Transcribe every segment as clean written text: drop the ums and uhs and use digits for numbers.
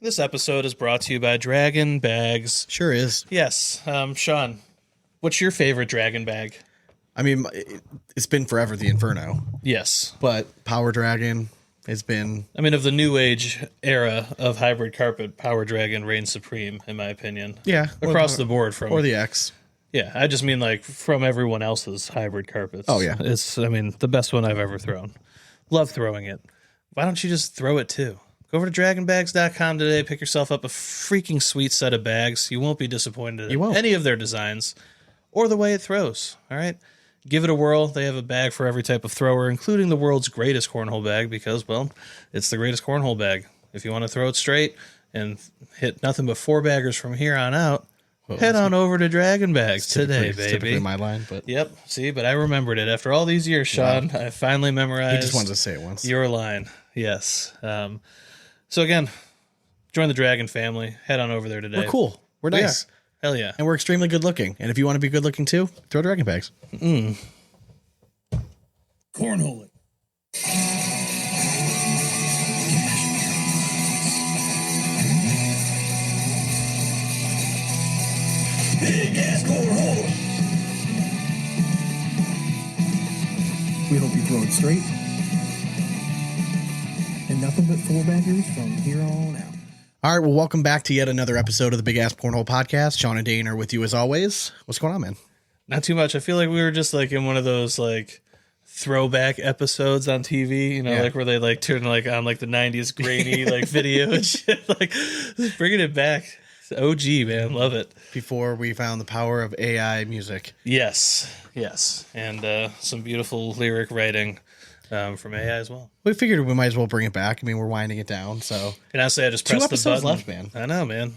This episode is brought to you by Draggin Bags. Sure is. Yes. Sean, what's your favorite Draggin Bag? I mean, it's been forever the Inferno, Yes. but Power Dragon has been... I mean, of the new age era of hybrid carpet, Power Dragon reigns supreme, in my opinion. Yeah. Across the board from... Or the X. Yeah, I just mean like from everyone else's hybrid carpets. Oh, yeah. It's, I mean, the best one I've ever thrown. Love throwing it. Why don't you just throw it too? Go over to dragonbags.com today, pick yourself up a freaking sweet set of bags. You won't be disappointed in any of their designs or the way it throws, all right? Give it a whirl. They have a bag for every type of thrower, including the world's greatest cornhole bag because, well, it's the greatest cornhole bag. If you want to throw it straight and hit nothing but four baggers from here on out, head on over to Draggin Bags today, baby. Typically my line, but... Yep, see, but I remembered it. After all these years, Sean, I finally memorized... He just wanted to say it once. Your line, yes. So again, join the Dragon family. Head on over there today. We're cool. We're nice. Hell yeah. And we're extremely good looking. And if you want to be good looking too, throw Draggin Bags. Cornhole it. Big ass cornhole. We hope you throw it straight. And nothing but four baggers from here on out. All right, well, welcome back to yet another episode of the Big Ass Cornhole Podcast. Sean and Dane are with you as always. What's going on, man? Not too much. I feel like we were just like in one of those like throwback episodes on TV, you know, like where they like turn like on like the 90s grainy like video and shit. Like bringing it back. It's OG, man. Love it. Before we found the power of AI music. Yes. And some beautiful lyric writing from AI as well. We figured we might as well bring it back. I mean, we're winding it down, so... And honestly, I just pressed the button. 2 episodes left, man. I know, man.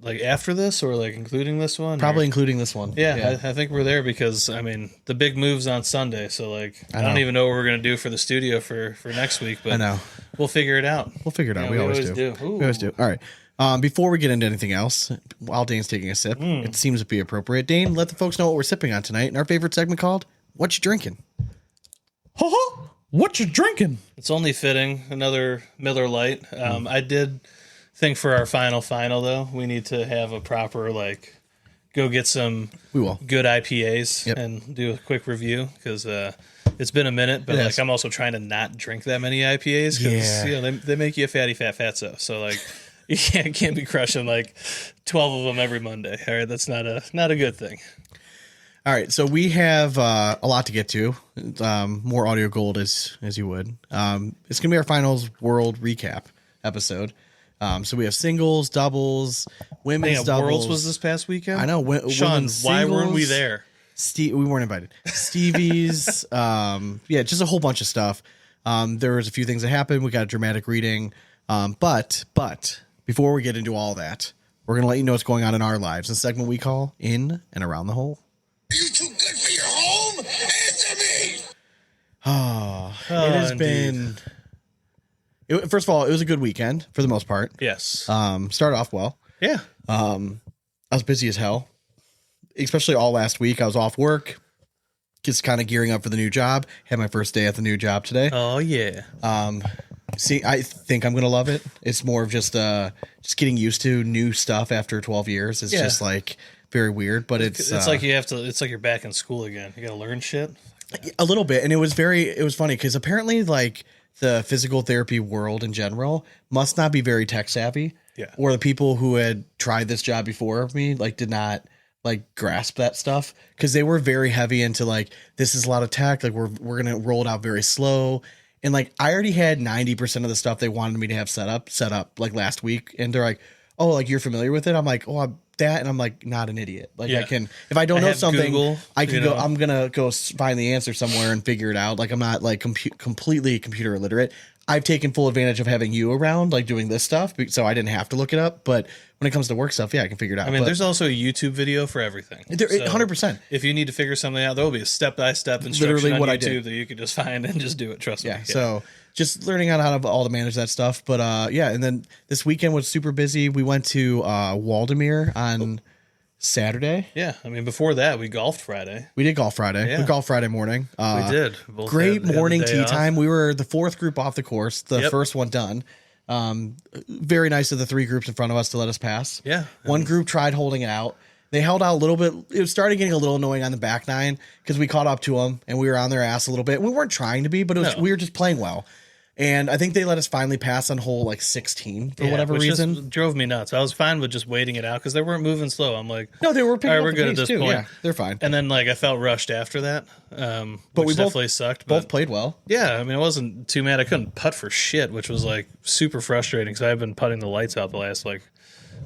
Like after this or like including this one? Probably including this one. Yeah. I think we're there because, I mean, the big move's on Sunday, so like I don't even know what we're going to do for the studio for next week, but I know. We'll figure it out. We'll figure it out. We always do. Ooh. We always do. All right. Before we get into anything else, while Dane's taking a sip, it seems to be appropriate. Dane, let the folks know what we're sipping on tonight in our favorite segment called What You Drinking? What you drinking? It's only fitting. Another Miller Lite. I did think for our final though, we need to have a proper like go get some good IPAs and do a quick review because it's been a minute, but like I'm also trying to not drink that many IPAs because you know they make you a fatso. So like you can't be crushing like 12 of them every Monday. All right, that's not a good thing. All right, so we have a lot to get to. More audio gold as you would. It's gonna be our finals world recap episode. So we have singles, doubles, women's doubles. Worlds was this past weekend. I know. Sean, why weren't we there? We weren't invited. Stevie's, just a whole bunch of stuff. There was a few things that happened. We got a dramatic reading. But before we get into all that, we're gonna let you know what's going on in our lives. A segment we call In and Around the Hole. Are you too good for your home? Answer me! It has been... First of all, it was a good weekend for the most part. Yes. Started off well. Yeah. I was busy as hell, especially all last week. I was off work, just kind of gearing up for the new job. Had my first day at the new job today. Oh, yeah. I think I'm going to love it. It's more of just getting used to new stuff after 12 years. It's just like... very weird, but it's like it's like you're back in school again. You gotta learn shit a little bit. And it was funny because apparently like the physical therapy world in general must not be very tech savvy. Yeah. Or the people who had tried this job before me like did not like grasp that stuff because they were very heavy into like, this is a lot of tech. Like we're going to roll it out very slow. And like, I already had 90% of the stuff they wanted me to have set up like last week. And they're like, oh, like you're familiar with it. I'm like, oh, that, and I'm like not an idiot. Like I can, if I don't know something, Google, I can go. I'm gonna go find the answer somewhere and figure it out. Like I'm not like completely computer illiterate. I've taken full advantage of having you around, like doing this stuff, so I didn't have to look it up. But when it comes to work stuff, I can figure it out. I mean, there's also a YouTube video for everything. 100%. If you need to figure something out, there will be a step-by-step instruction on YouTube that you can just find and just do it. Trust me. Yeah. So just learning how to all to manage that stuff. But and then this weekend was super busy. We went to Waldemere on Saturday. Yeah, I mean, before that, we golfed Friday. We did golf Friday. Yeah. We golfed Friday morning. We did. Both great morning tee time. We were the fourth group off the course. The first one done. Very nice of the 3 groups in front of us to let us pass. Yeah. One group tried holding it out. They held out a little bit. It started getting a little annoying on the back 9 because we caught up to them and we were on their ass a little bit. We weren't trying to be, but we were just playing well. And I think they let us finally pass on hole like 16 for whatever reason. Just drove me nuts. I was fine with just waiting it out because they weren't moving slow. I'm like, no, they were picking all right, up we're the good pace at this too. point. Yeah, they're fine. And then like I felt rushed after that, but we which both definitely sucked. Both played well. Yeah, I mean, I wasn't too mad. I couldn't putt for shit, which was like super frustrating because I've been putting the lights out the last like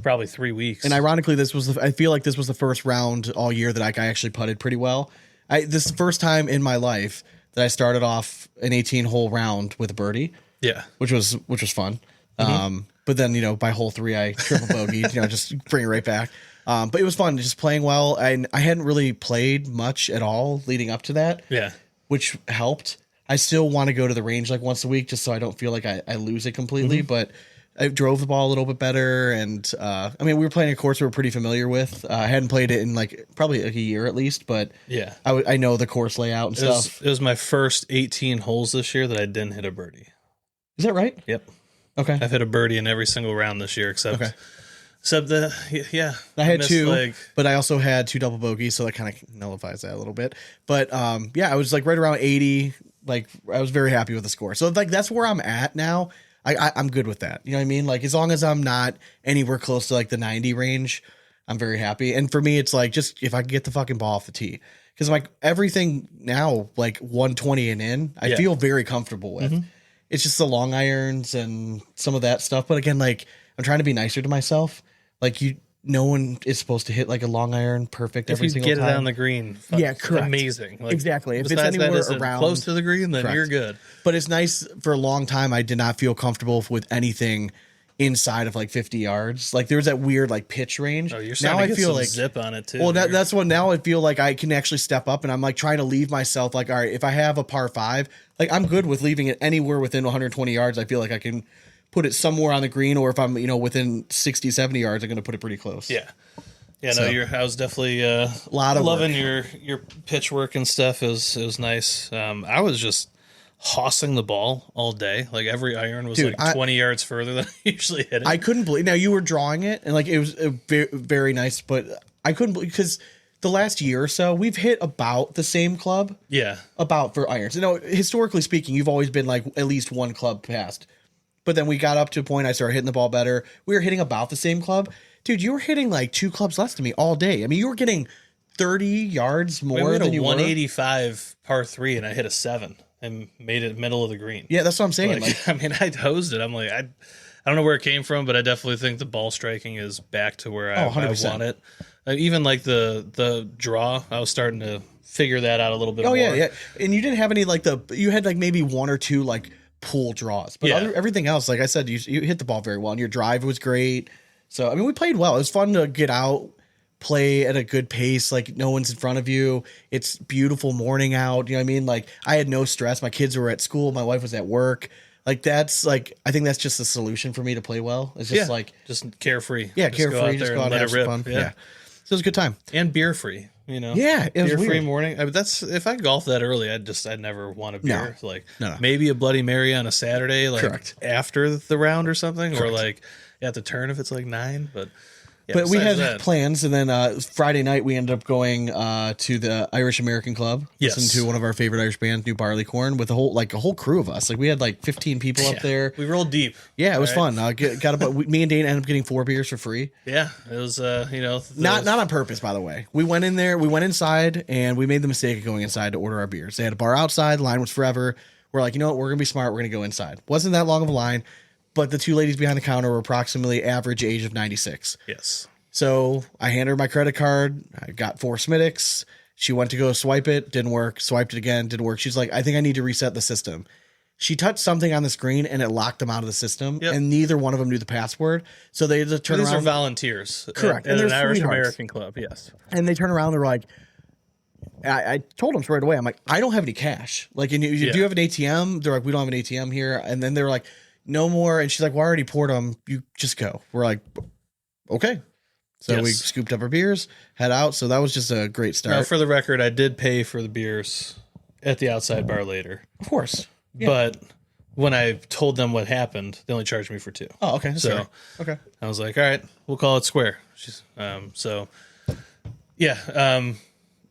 probably 3 weeks. And ironically, I feel like this was the first round all year that I actually putted pretty well. This is the first time in my life that I started off an 18-hole round with a birdie. Yeah, which was fun. But then by hole 3 I triple bogeyed, just bring it right back. But it was fun just playing well. And I hadn't really played much at all leading up to that. Yeah, which helped. I still want to go to the range like once a week just so I don't feel like I lose it completely. But I drove the ball a little bit better, and I mean we were playing a course we were pretty familiar with. I hadn't played it in like probably like a year at least, but yeah, I know the course layout and stuff. It was my first 18 holes this year that I didn't hit a birdie. Is that right? Yep. Okay. I've hit a birdie in every single round this year except I had 2, missed, but I also had 2 double bogeys, so that kind of nullifies that a little bit. But I was like right around 80. Like I was very happy with the score. So like that's where I'm at now. I'm good with that. You know what I mean? Like as long as I'm not anywhere close to like the 90 range, I'm very happy. And for me, it's like just if I can get the fucking ball off the tee, because like everything now like 120 and in, I feel very comfortable with. It's just the long irons and some of that stuff. But again, like I'm trying to be nicer to myself. Like no one is supposed to hit like a long iron perfect every single time. If you get it on the green, correct. Amazing. Like, exactly. If it's besides anywhere that, around close to the green, then correct. You're good. But it's nice. For a long time, I did not feel comfortable with anything inside of like 50 yards. Like there was that weird like pitch range. Oh, you're starting to get some zip on it too. Well, that's what now I feel like I can actually step up, and I'm like trying to leave myself like, all right, if I have a par 5, like I'm good with leaving it anywhere within 120 yards. I feel like I can put it somewhere on the green, or if I'm within 60, 70 yards, I'm going to put it pretty close. Yeah. Yeah, no, I was definitely loving your pitch work and stuff. It was nice. I was just hossing the ball all day. Like every iron was 20 yards further than I usually hit it. I couldn't believe. Now you were drawing it, and like it was very, very nice, but I couldn't believe because the last year or so we've hit about the same club. Yeah, about for irons. Historically speaking, you've always been like at least one club past. But then we got up to a point I started hitting the ball better. We were hitting about the same club. Dude, you were hitting like 2 clubs less than me all day. I mean, you were getting 30 yards more than you were. 185 par 3, and I hit a 7 and made it middle of the green. Yeah, that's what I'm saying. I mean, I hosed it. I'm like, I don't know where it came from, but I definitely think the ball striking is back to where I want it. Even like the draw, I was starting to figure that out a little bit more. Yeah. And you didn't have any you had like maybe 1 or 2 like pool draws, but everything else, like I said, you hit the ball very well, and your drive was great. So I mean, we played well. It was fun to get out, play at a good pace. Like no one's in front of you. It's beautiful morning out. You know what I mean? Like I had no stress. My kids were at school. My wife was at work. Like that's like I think that's just the solution for me to play well. It's just just carefree. Yeah, carefree. Just go out and have some fun. Yeah. So it was a good time. And beer free. Yeah, it was beer free weird. morning. I mean, that's if I golf that early, I'd never want a beer. No. Like No. maybe a Bloody Mary on a Saturday, like Correct. after the round or something, Correct. or like at the turn if it's like 9. But but we had plans, and then Friday night we ended up going to the Irish American Club. Yes. Listen to one of our favorite Irish bands, New Barleycorn, with a whole crew of us. Like we had like 15 people up there. We rolled deep. Yeah, it was fun. Me and Dane ended up getting 4 beers for free. Yeah, it was not on purpose, by the way. We went in there, we went inside, and we made the mistake of going inside to order our beers. They had a bar outside. The line was forever. We're like, you know what? We're gonna be smart. We're gonna go inside. Wasn't that long of a line, but the 2 ladies behind the counter were approximately average age of 96. Yes. So I handed her my credit card. I got 4 Smittix. She went to go swipe it. Didn't work. Swiped it again. Didn't work. She's like, I think I need to reset the system. She touched something on the screen and it locked them out of the system. Yep. And neither one of them knew the password. So they had to turn around. These are volunteers. Correct. And they're an Irish sweethearts. American club. Yes. And they turn around and they're like, I told them straight away. I'm like, I don't have any cash. Like, do you have an ATM? They're like, we don't have an ATM here. And then they're like, no more. And she's like, well, I already poured them. You just go. We're like, okay. So we scooped up our beers, head out. So that was just a great start. Now, for the record, I did pay for the beers at the outside bar later. Of course. Yeah. But when I told them what happened, they only charged me for 2. Oh, okay. So Fair. Okay. I was like, all right, we'll call it square.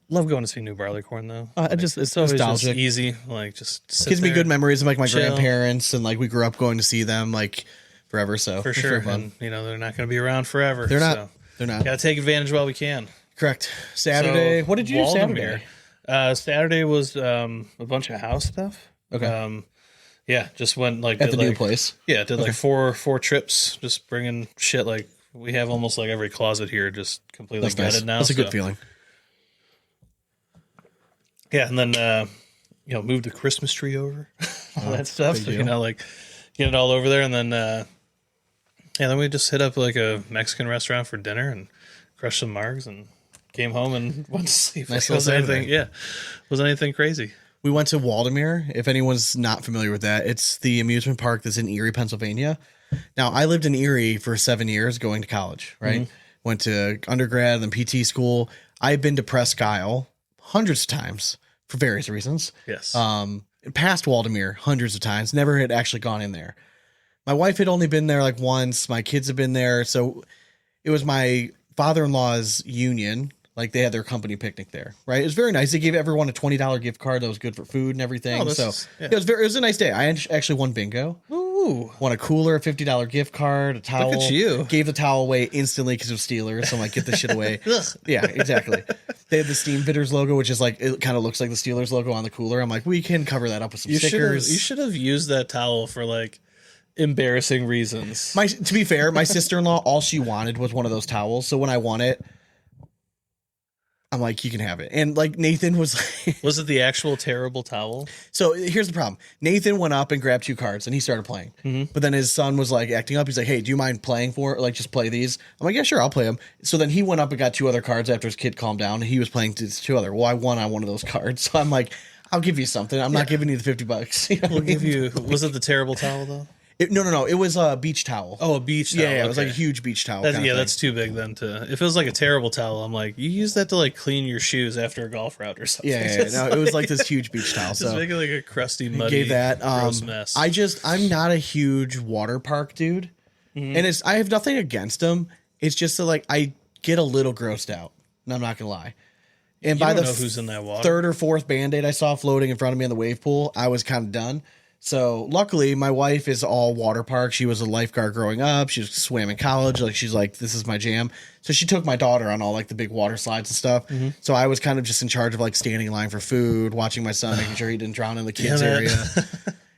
Love going to see New Barleycorn though. It's always nostalgic. just easy. Like just sit Gives me there, good memories of like my chill. grandparents, and like we grew up going to see them like forever. So For it's sure. very fun. And they're not going to be around forever. They're not. So They're not. gotta take advantage while we can. Correct. Saturday. So, What did you do Saturday? Saturday was a bunch of house stuff. Okay. Just went like At the new place. Yeah, did like four trips, just bringing shit. Like we have almost like every closet here just completely That's nice. gutted now. That's a good feeling. Yeah, and then moved the Christmas tree over, all that stuff. So, like get it all over there, and then then we just hit up like a Mexican restaurant for dinner and crushed some margs and came home and went to sleep. Nice Like, little Saturday. wasn't anything crazy. We went to Waldemere. If anyone's not familiar with that, it's the amusement park that's in Erie, Pennsylvania. Now, I lived in Erie for 7 years going to college, right? Mm-hmm. Went to undergrad and PT school. I've been to Presque Isle hundreds of times for various reasons. Yes. Past Waldemere hundreds of times. Never had actually gone in there. My wife had only been there like once. My kids have been there. So it was my father-in-law's union. Like they had their company picnic there, right? It was very nice. They gave everyone a $20 gift card that was good for food and everything. It was a nice day. I actually won bingo. Ooh. Won a cooler, a $50 gift card, a towel. Look at you. Gave the towel away instantly because it was Steelers. So I'm like, get this shit away. Yeah, exactly. They had the Steam Bitters logo, which is like, it kind of looks like the Steelers logo on the cooler. I'm like, we can cover that up with some stickers. You should have used that towel for like embarrassing reasons. To be fair, my sister-in-law, all she wanted was one of those towels. So when I won it, I'm like, you can have it. And like Nathan was like, was it the actual terrible towel? So here's the problem. Nathan went up and grabbed 2 cards and he started playing. Mm-hmm. But then his son was like acting up. He's like, hey, do you mind playing just play these? I'm like, yeah, sure, I'll play them. So then he went up and got 2 other cards after his kid calmed down. He was playing 2 other. Well, I won on one of those cards. So I'm like, I'll give you something. I'm not giving you the $50. You know We'll give you. Was it the terrible towel though? No. It was a beach towel. Oh, a beach towel. Yeah, it was okay. like a huge beach towel. That's too big then to. If it was like a terrible towel, I'm like, you use that to like clean your shoes after a golf route or something. Yeah. No, it was like this huge beach towel. Just So make it like a crusty, muddy, gave that gross mess. I'm not a huge water park dude, and I have nothing against them. It's just that like I get a little grossed out, and I'm not gonna lie. And by the know who's in that water. 3rd or 4th Band-Aid I saw floating in front of me in the wave pool, I was kind of done. So luckily, my wife is all water park. She was a lifeguard growing up. She swam in college. Like she's like, this is my jam. So she took my daughter on all like the big water slides and stuff. So I was kind of just in charge of like standing in line for food, watching my son, making sure he didn't drown in the kids area.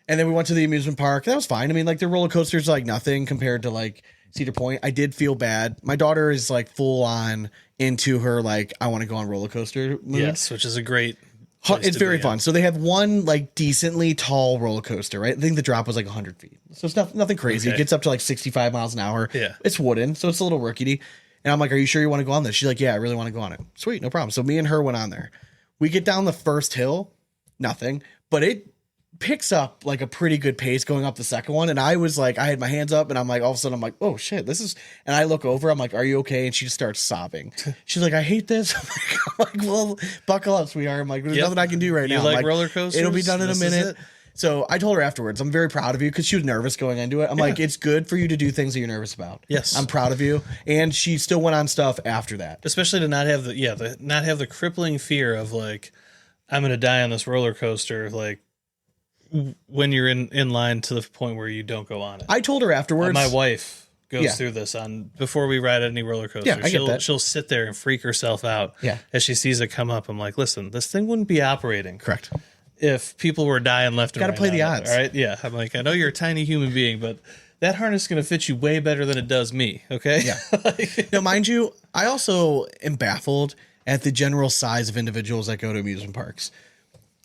And then we went to the amusement park. That was fine. I mean, like the roller coasters, like nothing compared to like Cedar Point. I did feel bad. My daughter is like full on into her like I want to go on roller coaster mood. Yes, which is a great. It's very fun. So they have one like decently tall roller coaster, right? I think the drop was like 100 feet. So it's nothing crazy. Okay. It gets up to like 65 miles an hour. Yeah. It's wooden, so it's a little rickety. And I'm like, are you sure you want to go on this? She's like, yeah, I really want to go on it. Sweet, no problem. So me and her went on there. We get down the first hill, nothing. But it picks up like a pretty good pace going up the second one. And I was like, I had my hands up and I'm like, all of a sudden I'm like, oh shit, this is, and I look over, I'm like, are you okay? And she just starts sobbing. She's like, I hate this. I'm like, well, buckle up, sweetheart. I'm like, there's nothing I can do right You now. like I'm roller coasters? It'll be done in a This is minute. it? So I told her afterwards, I'm very proud of you because she was nervous going into it. I'm like, it's good for you to do things that you're nervous about. Yes. I'm proud of you. And she still went on stuff after that. Especially to not have not have the crippling fear of like, I'm going to die on this roller coaster. Like when you're in line to the point where you don't go on it. I told her afterwards. My wife goes through this before we ride any roller coaster. Yeah, I get that. She'll sit there and freak herself out. Yeah. As she sees it come up. I'm like, listen, this thing wouldn't be operating. Correct. If people were dying left and Gotta right. play the on it, odds. all right. Yeah. I'm like, I know you're a tiny human being, but that harness is going to fit you way better than it does me. Okay. Yeah. Now, mind you, I also am baffled at the general size of individuals that go to amusement parks.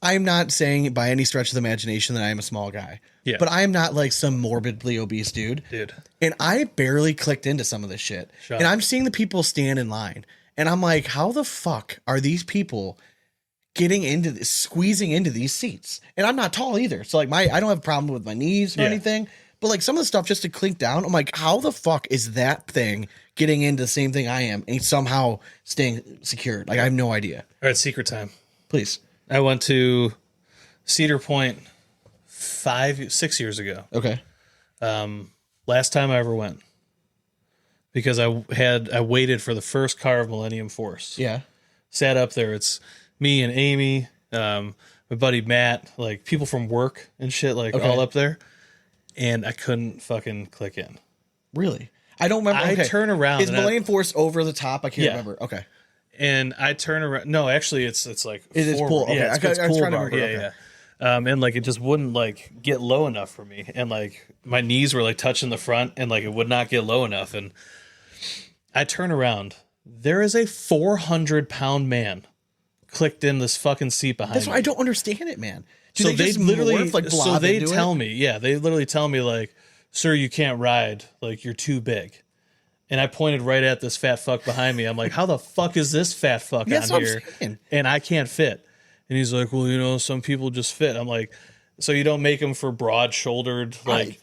I'm not saying by any stretch of the imagination that I am a small guy. Yeah. But I am not like some morbidly obese dude. And I barely clicked into some of this shit. Shut And up. I'm seeing the people stand in line. And I'm like, how the fuck are these people getting into this, squeezing into these seats? And I'm not tall either. So like I don't have a problem with my knees or anything. But like some of the stuff just to clink down, I'm like, how the fuck is that thing getting into the same thing I am and somehow staying secured? Like I have no idea. All right. Secret time. Please. I went to Cedar Point 6 years ago. Okay. Last time I ever went. Because I waited for the first car of Millennium Force. Yeah. Sat up there. It's me and Amy, my buddy Matt, like people from work and shit, like all up there. And I couldn't fucking click in. Really? I don't remember. I turn around. Is Millennium Force over the top? I can't remember. Okay. And I turn around. No, actually, it's like it is pool. Okay. Yeah, it's I was pool trying to bar. remember. Yeah, yeah. And like it just wouldn't like get low enough for me, and like my knees were like touching the front, and like it would not get low enough. And I turn around. There is a 400-pound man clicked in this fucking seat behind That's me. why I don't understand it, man. So they literally, so they tell me, they literally tell me like, sir, you can't ride. Like you're too big. And I pointed right at this fat fuck behind me. I'm like, how the fuck is this fat fuck on here? And I can't fit. And he's like, well, you know, some people just fit. I'm like, so you don't make them for broad-shouldered, like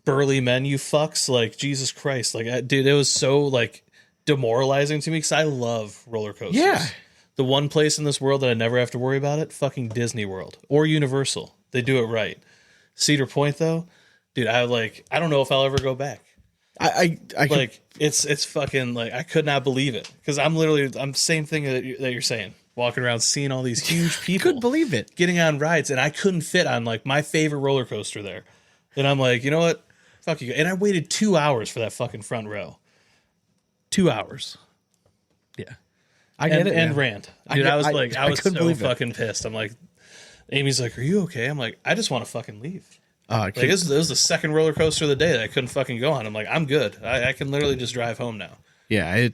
burly men, you fucks? Like, Jesus Christ. Like, dude, it was so like demoralizing to me because I love roller coasters. Yeah. The one place in this world that I never have to worry about it, fucking Disney World or Universal. They do it right. Cedar Point, though, dude, I don't know if I'll ever go back. I like it's fucking like I could not believe it because I'm same thing that you're saying, walking around seeing all these huge people, couldn't believe it, getting on rides, and I couldn't fit on like my favorite roller coaster there. And I'm like, you know what, fuck you. And I waited 2 hours for that fucking front row. 2 hours. Yeah, I get it. And rant, dude. I was so believe fucking pissed. I'm like, Amy's like, are you okay? I'm like, I just want to fucking leave. Like it was the second roller coaster of the day that I couldn't fucking go on. I'm like, I'm good. I can literally just drive home now. Yeah,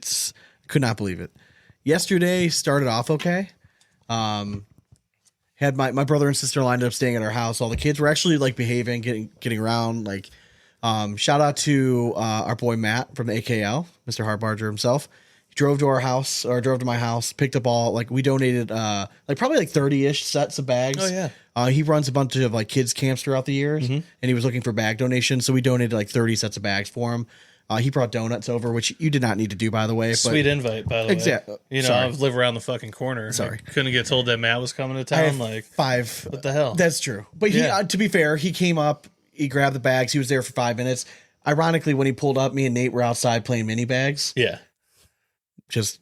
could not believe it. Yesterday started off okay. Had my brother and sister lined up staying at our house. All the kids were actually like behaving, getting around. Like, shout out to our boy Matt from the AKL, Mr. Hardbarger himself. He drove to my house, picked up all, like we donated like probably like 30-ish sets of bags. Oh yeah. He runs a bunch of like kids camps throughout the years, and he was looking for bag donations, so we donated like 30 sets of bags for him. He brought donuts over, which you did not need to do, by the way. Sweet invite, by the way. Exactly. You know, I live around the fucking corner. Sorry. I couldn't get told that Matt was coming to town. Like 5. What the hell? That's true. But he, to be fair, he came up, he grabbed the bags, he was there for 5 minutes. Ironically, when he pulled up, me and Nate were outside playing mini bags. Yeah. Just,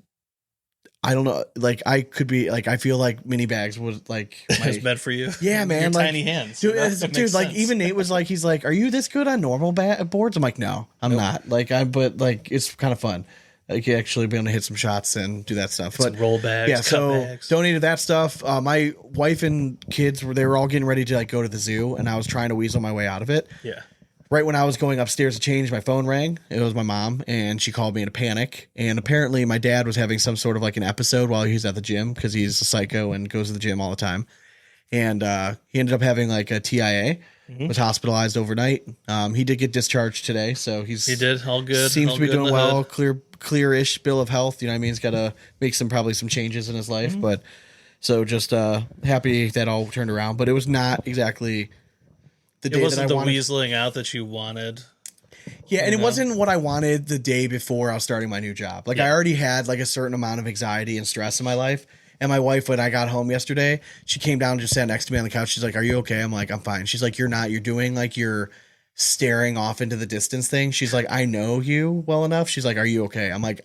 I don't know. Like I could be like, I feel like mini bags was like it's meant for you. Yeah, man. Your like, tiny hands. Dude, like sense. even Nate was like, he's like, are you this good on normal boards? I'm like, no, I'm not. Like but like it's kind of fun. Like you actually be able to hit some shots and do that stuff. But roll bags. Yeah, cut so bags. Donated that stuff. My wife and kids they were all getting ready to like go to the zoo, and I was trying to weasel my way out of it. Yeah. Right when I was going upstairs to change, my phone rang. It was my mom, and she called me in a panic. And apparently my dad was having some sort of like an episode while he was at the gym because he's a psycho and goes to the gym all the time. And he ended up having like a TIA, was hospitalized overnight. He did get discharged today, so he did all good. Seems all to be good doing well. Clear-ish bill of health. You know what I mean? He's got to make probably some changes in his life, but so just happy that all turned around. But it was not exactly the day wasn't that I wanted. weaseling out that you wanted. Yeah, and it wasn't what I wanted the day before I was starting my new job. Like I already had like a certain amount of anxiety and stress in my life. And my wife, when I got home yesterday, she came down and just sat next to me on the couch. She's like, "Are you okay?" I'm like, "I'm fine." She's like, "You're not. You're doing like you're staring off into the distance thing." She's like, "I know you well enough." She's like, "Are you okay?" I'm like,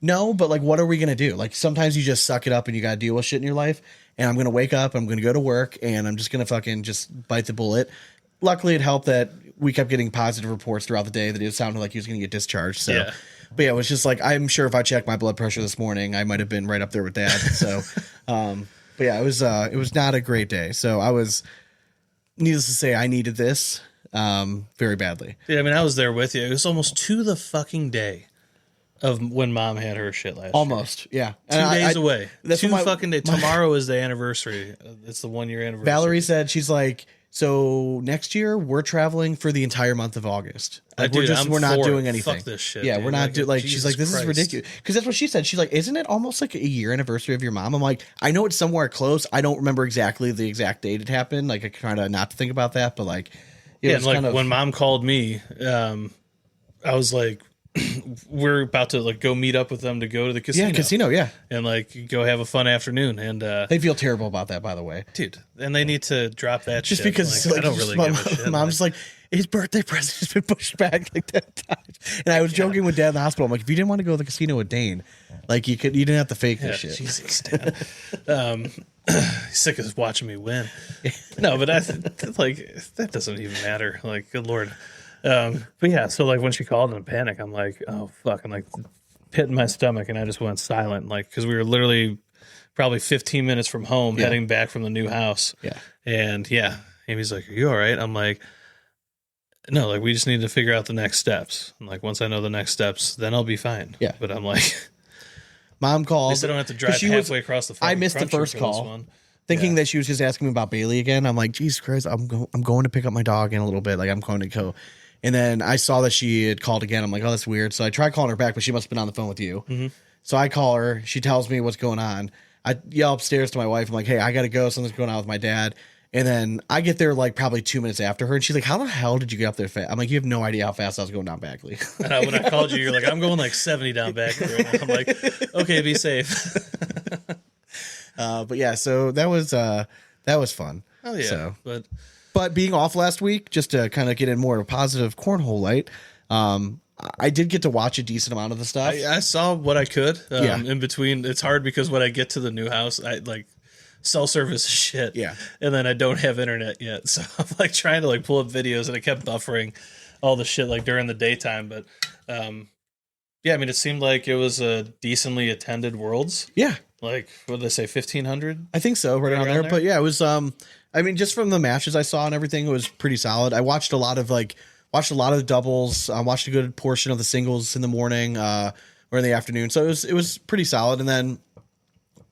"No, but like, what are we gonna do? Like, sometimes you just suck it up and you gotta deal with shit in your life. And I'm gonna wake up, I'm gonna go to work, and I'm just gonna fucking just bite the bullet." Luckily, it helped that we kept getting positive reports throughout the day that it sounded like he was going to get discharged. So, but yeah, it was just like, I'm sure if I checked my blood pressure this morning, I might have been right up there with Dad. So, but yeah, it was not a great day. So needless to say, I needed this very badly. Yeah, I mean, I was there with you. It was almost to the fucking day of when Mom had her shit last Almost, year. yeah. 2 days away. That's Two fucking days. Tomorrow is the anniversary. It's the 1 year anniversary. Valerie said, she's like, so next year we're traveling for the entire month of August. Like we're not doing anything. Fuck this shit. Yeah, dude. we're not doing like Jesus she's like, this Christ. is ridiculous. Because that's what she said. She's like, isn't it almost like a year anniversary of your mom? I'm like, I know it's somewhere close. I don't remember exactly the exact date it happened. Like I kind of not to think about that, but like it was like when Mom called me, I was like, we're about to like go meet up with them to go to the casino. Yeah, casino, yeah. And like go have a fun afternoon. And they feel terrible about that, by the way. Dude, and they need to drop that just shit. because like, I don't really give a shit. Mom's like, his birthday present has been pushed back like 10 times. And I was joking with Dad in the hospital. I'm like, if you didn't want to go to the casino with Dane, like you didn't have to fake this shit. Jesus, Dad. He's sick of watching me win. No, but that doesn't even matter. Like, good Lord. But yeah, so like when she called in a panic, I'm like, oh fuck, I'm like pit in my stomach, and I just went silent, like because we were literally probably 15 minutes from home, heading back from the new house. Yeah, and Amy's like, are you all right? I'm like, no, like we just need to figure out the next steps. And like once I know the next steps, then I'll be fine. Yeah, but I'm like, Mom called. At least I don't have to drive halfway across the. I missed the first call. Thinking that she was just asking me about Bailey again. I'm like, Jesus Christ, I'm going to pick up my dog in a little bit. Like I'm going to go. And then I saw that she had called again. I'm like, oh, that's weird. So I tried calling her back, but she must have been on the phone with you. Mm-hmm. So I call her. She tells me what's going on. I yell upstairs to my wife. I'm like, hey, I got to go. Something's going on with my dad. And then I get there like probably 2 minutes after her. And she's like, how the hell did you get up there fast? I'm like, you have no idea how fast I was going down Backley. When I called you, you're like, I'm going like 70 down Backley right now. I'm like, okay, be safe. But yeah, so that was fun. Oh, yeah. So, but being off last week, just to kind of get in more of a positive cornhole light, I did get to watch a decent amount of the stuff. I saw what I could in between. It's hard because when I get to the new house, I like cell service is shit. Yeah. And then I don't have internet yet. So I'm like trying to like pull up videos and it kept buffering all the shit like during the daytime. But yeah, I mean, it seemed like it was a decently attended Worlds. Yeah. Like, what did they say, 1,500? I think so, right around there. But yeah, it was, I mean, just from the matches I saw and everything, it was pretty solid. I watched a lot of the doubles. I watched a good portion of the singles in the morning or in the afternoon. So it was pretty solid. And then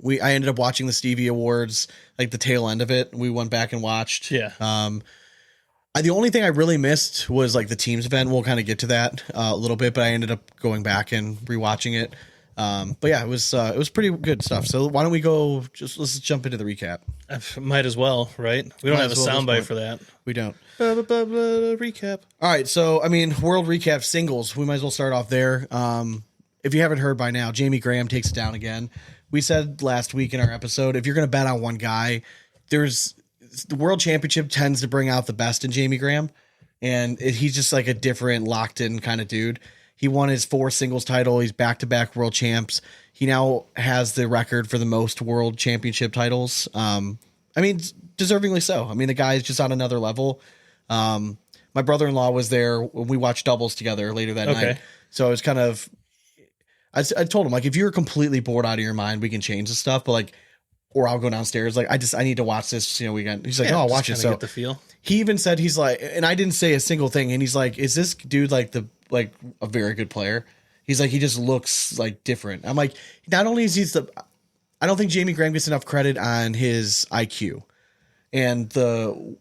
I ended up watching the Stevie Awards, like the tail end of it. We went back and watched. Yeah. The only thing I really missed was like the teams event. We'll kind of get to that a little bit, but I ended up going back and rewatching it. But yeah, it was pretty good stuff. So why don't we let's jump into the recap. Might as well, right? We don't have a soundbite for that. We don't. Recap. All right. So, I mean, world recap singles. We might as well start off there. If you haven't heard by now, Jamie Graham takes it down again. We said last week in our episode, if you're going to bet on one guy, the World Championship tends to bring out the best in Jamie Graham. And he's just like a different locked in kind of dude. He won his 4 singles title. He's back-to-back world champs. He now has the record for the most world championship titles. I mean, deservingly so. I mean, the guy is just on another level. My brother-in-law was there when we watched doubles together later that night. So I was kind of, I told him, like, if you're completely bored out of your mind, we can change the stuff, but like, or I'll go downstairs. Like, I need to watch this, weekend. He's like, oh, I'll watch it. So get the feel. He even said, he's like, and I didn't say a single thing. And he's like, is this dude like a very good player? He's like, he just looks like different. I'm like, not only is he I don't think Jamie Graham gets enough credit on his IQ and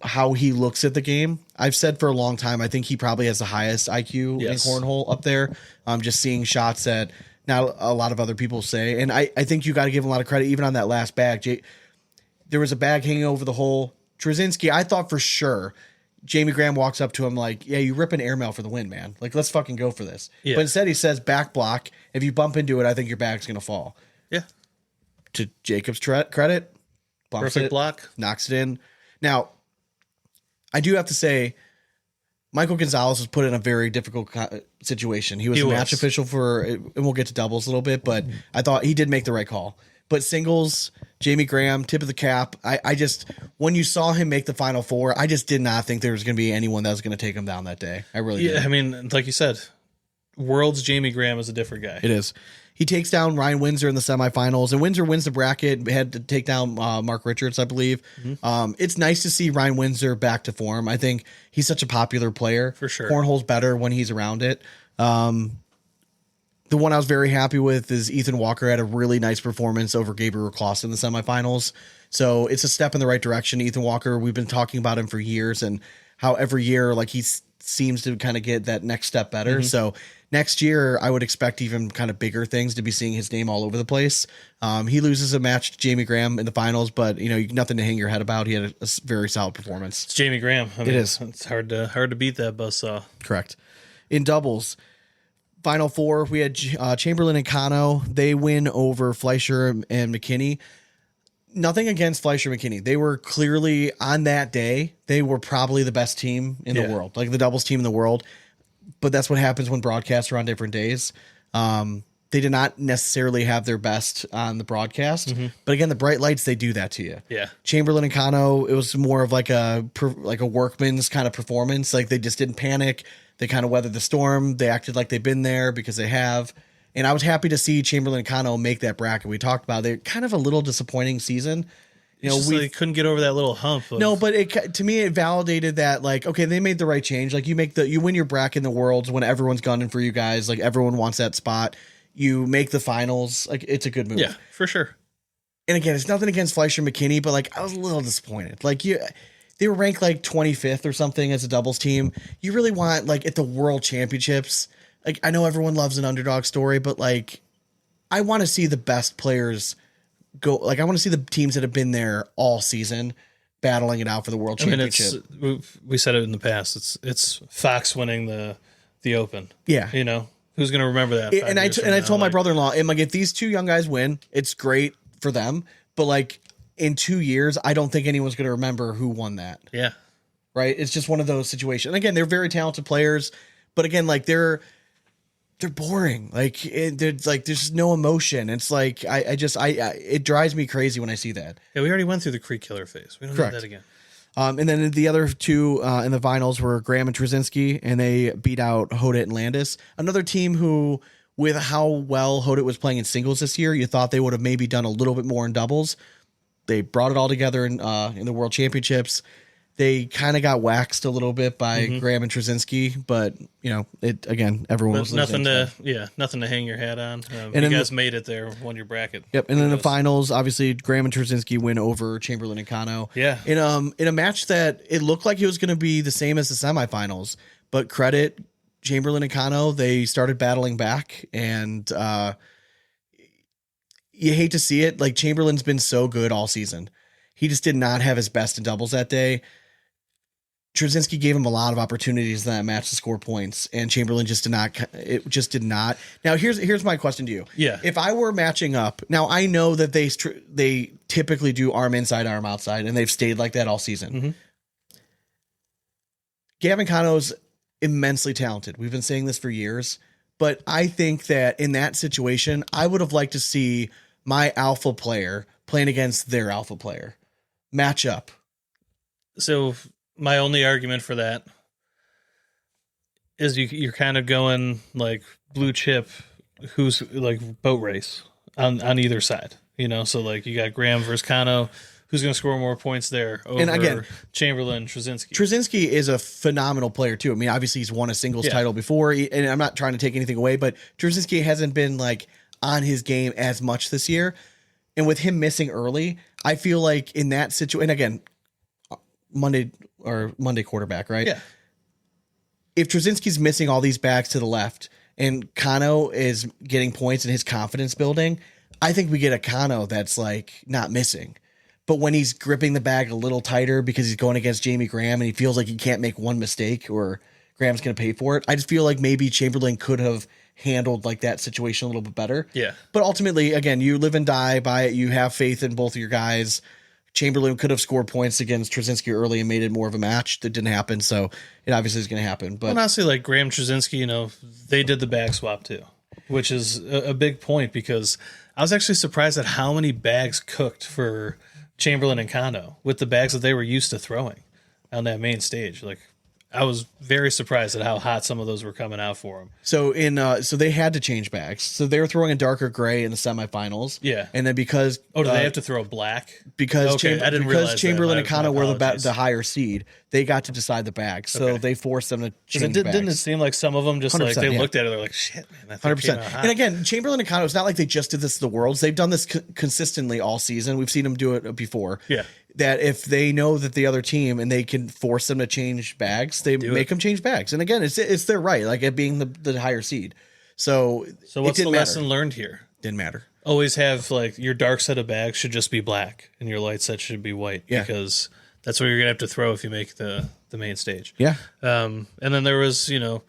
how he looks at the game. I've said for a long time, I think he probably has the highest IQ in cornhole up there. Just seeing shots that not a lot of other people say. And I think you got to give him a lot of credit, even on that last bag. There was a bag hanging over the hole. Trzynski, I thought for sure Jamie Graham walks up to him like, yeah, you rip an airmail for the win, man. Like, let's fucking go for this. Yeah. But instead he says back block. If you bump into it, I think your bag's going to fall. Yeah. To Jacob's credit, perfect block, knocks it in. Now, I do have to say, Michael Gonzalez was put in a very difficult situation. He was a match official and we'll get to doubles a little bit, but I thought he did make the right call. But singles, Jamie Graham, tip of the cap. I just, when you saw him make the Final Four, I just did not think there was going to be anyone that was going to take him down that day. I really did. I mean, like you said, World's Jamie Graham is a different guy. It is. He takes down Ryan Windsor in the semifinals, and Windsor wins the bracket. Had to take down Mark Richards, I believe. Mm-hmm. It's nice to see Ryan Windsor back to form. I think he's such a popular player. For sure. Cornhole's better when he's around it. The one I was very happy with is Ethan Walker had a really nice performance over Gabriel Clausen in the semifinals. So it's a step in the right direction. Ethan Walker, we've been talking about him for years and how every year, like, he seems to kind of get that next step better. Mm-hmm. So next year, I would expect even kind of bigger things to be seeing his name all over the place. He loses a match to Jamie Graham in the finals, but nothing to hang your head about. He had a very solid performance. It's Jamie Graham. It is. It's hard to beat that buzzsaw. Correct. In doubles, Final four, we had Chamberlain and Kano. They win over Fleischer and McKinney. Nothing against Fleischer McKinney. They were clearly on that day. They were probably the best team in the world, like the doubles team in the world. But that's what happens when broadcasts are on different days. They did not necessarily have their best on the broadcast, but again, the bright lights, they do that to you. Yeah. Chamberlain and Kano, it was more of like a workman's kind of performance. Like they just didn't panic. They kind of weathered the storm. They acted like they've been there because they have. And I was happy to see Chamberlain and Kano make that bracket. We talked about they're kind of a little disappointing season. You know, we couldn't get over that little hump. No, but to me, it validated that, like, okay, they made the right change. Like, you win your bracket in the Worlds when everyone's gunning for you guys. Like, everyone wants that spot. You make the finals. Like, it's a good move. Yeah, for sure. And again, it's nothing against Fleischer McKinney, but like, I was a little disappointed. Like, they were ranked like 25th or something as a doubles team. You really want, like, at the World Championships. Like, I know everyone loves an underdog story, but like, I want to see the best players go. Like, I want to see the teams that have been there all season battling it out for the World Championship. We said it in the past. It's Fox winning the Open. Yeah, you know who's going to remember that. And I told my brother-in-law, I'm like, if these two young guys win, it's great for them. But like in 2 years, I don't think anyone's going to remember who won that. Yeah, right. It's just one of those situations. And again, they're very talented players, but again, like they're boring. Like there's no emotion. It's like it drives me crazy when I see that. Yeah, we already went through the Creek Killer phase. We don't need that again. And then the other two in the finals were Graham and Trzynski, and they beat out Hodit and Landis. Another team who, with how well Hodit was playing in singles this year, you thought they would have maybe done a little bit more in doubles. They brought it all together in the World Championships. They kind of got waxed a little bit by Graham and Trzynski, but you know, everyone was nothing to hang your hat on. And you guys made it there, won your bracket. Yep, and then the finals, obviously Graham and Trzynski win over Chamberlain and Kano. Yeah, in a match that it looked like it was going to be the same as the semifinals, but credit Chamberlain and Kano, they started battling back, and you hate to see it. Like, Chamberlain's been so good all season. He just did not have his best in doubles that day. Trzynski gave him a lot of opportunities in that match to score points, and Chamberlain just did not. It just did not. Now, here's my question to you. Yeah. If I were matching up, now I know that they typically do arm inside, arm outside, and they've stayed like that all season. Gavin Kano's immensely talented. We've been saying this for years, but I think that in that situation, I would have liked to see my alpha player playing against their alpha player match up. So my only argument for that is you're kind of going like blue chip, who's like boat race on either side, you know? So like you got Graham versus Kano, who's going to score more points there over, and again, Chamberlain, Trzynski. Trzynski is a phenomenal player too. I mean, obviously he's won a singles title before, and I'm not trying to take anything away, but Trzynski hasn't been like on his game as much this year. And with him missing early, I feel like in that situation, and again, Monday quarterback, right? Yeah. If Trzynski's missing all these backs to the left and Kano is getting points and his confidence building, I think we get a Kano that's like not missing. But when he's gripping the bag a little tighter because he's going against Jamie Graham and he feels like he can't make one mistake or Graham's going to pay for it, I just feel like maybe Chamberlain could have handled like that situation a little bit better. Yeah. But ultimately, again, you live and die by it. You have faith in both of your guys. Chamberlain could have scored points against Trzynski early and made it more of a match. That didn't happen, so it obviously is going to happen. But honestly, like Graham Trzynski, you know, they did the bag swap too, which is a big point because I was actually surprised at how many bags cooked for Chamberlain and Kano with the bags that they were used to throwing on that main stage. Like, I was very surprised at how hot some of those were coming out for them. So so they had to change bags. So they were throwing a darker gray in the semifinals. Yeah. And then because do they have to throw black? Because Chamberlain and Kano were the higher seed, they got to decide the bag. So they forced them to change bags. Didn't it seem like some of them just like they looked at it, they're like, shit, man, that 100%. And again, Chamberlain and Kano, it's not like they just did this to the Worlds. They've done this consistently all season. We've seen them do it before. Yeah. That if they know that the other team and they can force them to change bags, they make them change bags. And again, it's their right, like it being the higher seed. So what's the lesson learned here? Didn't matter. Always have like your dark set of bags should just be black and your light set should be white because that's what you're gonna have to throw if you make the main stage. Yeah. And then there was, you know,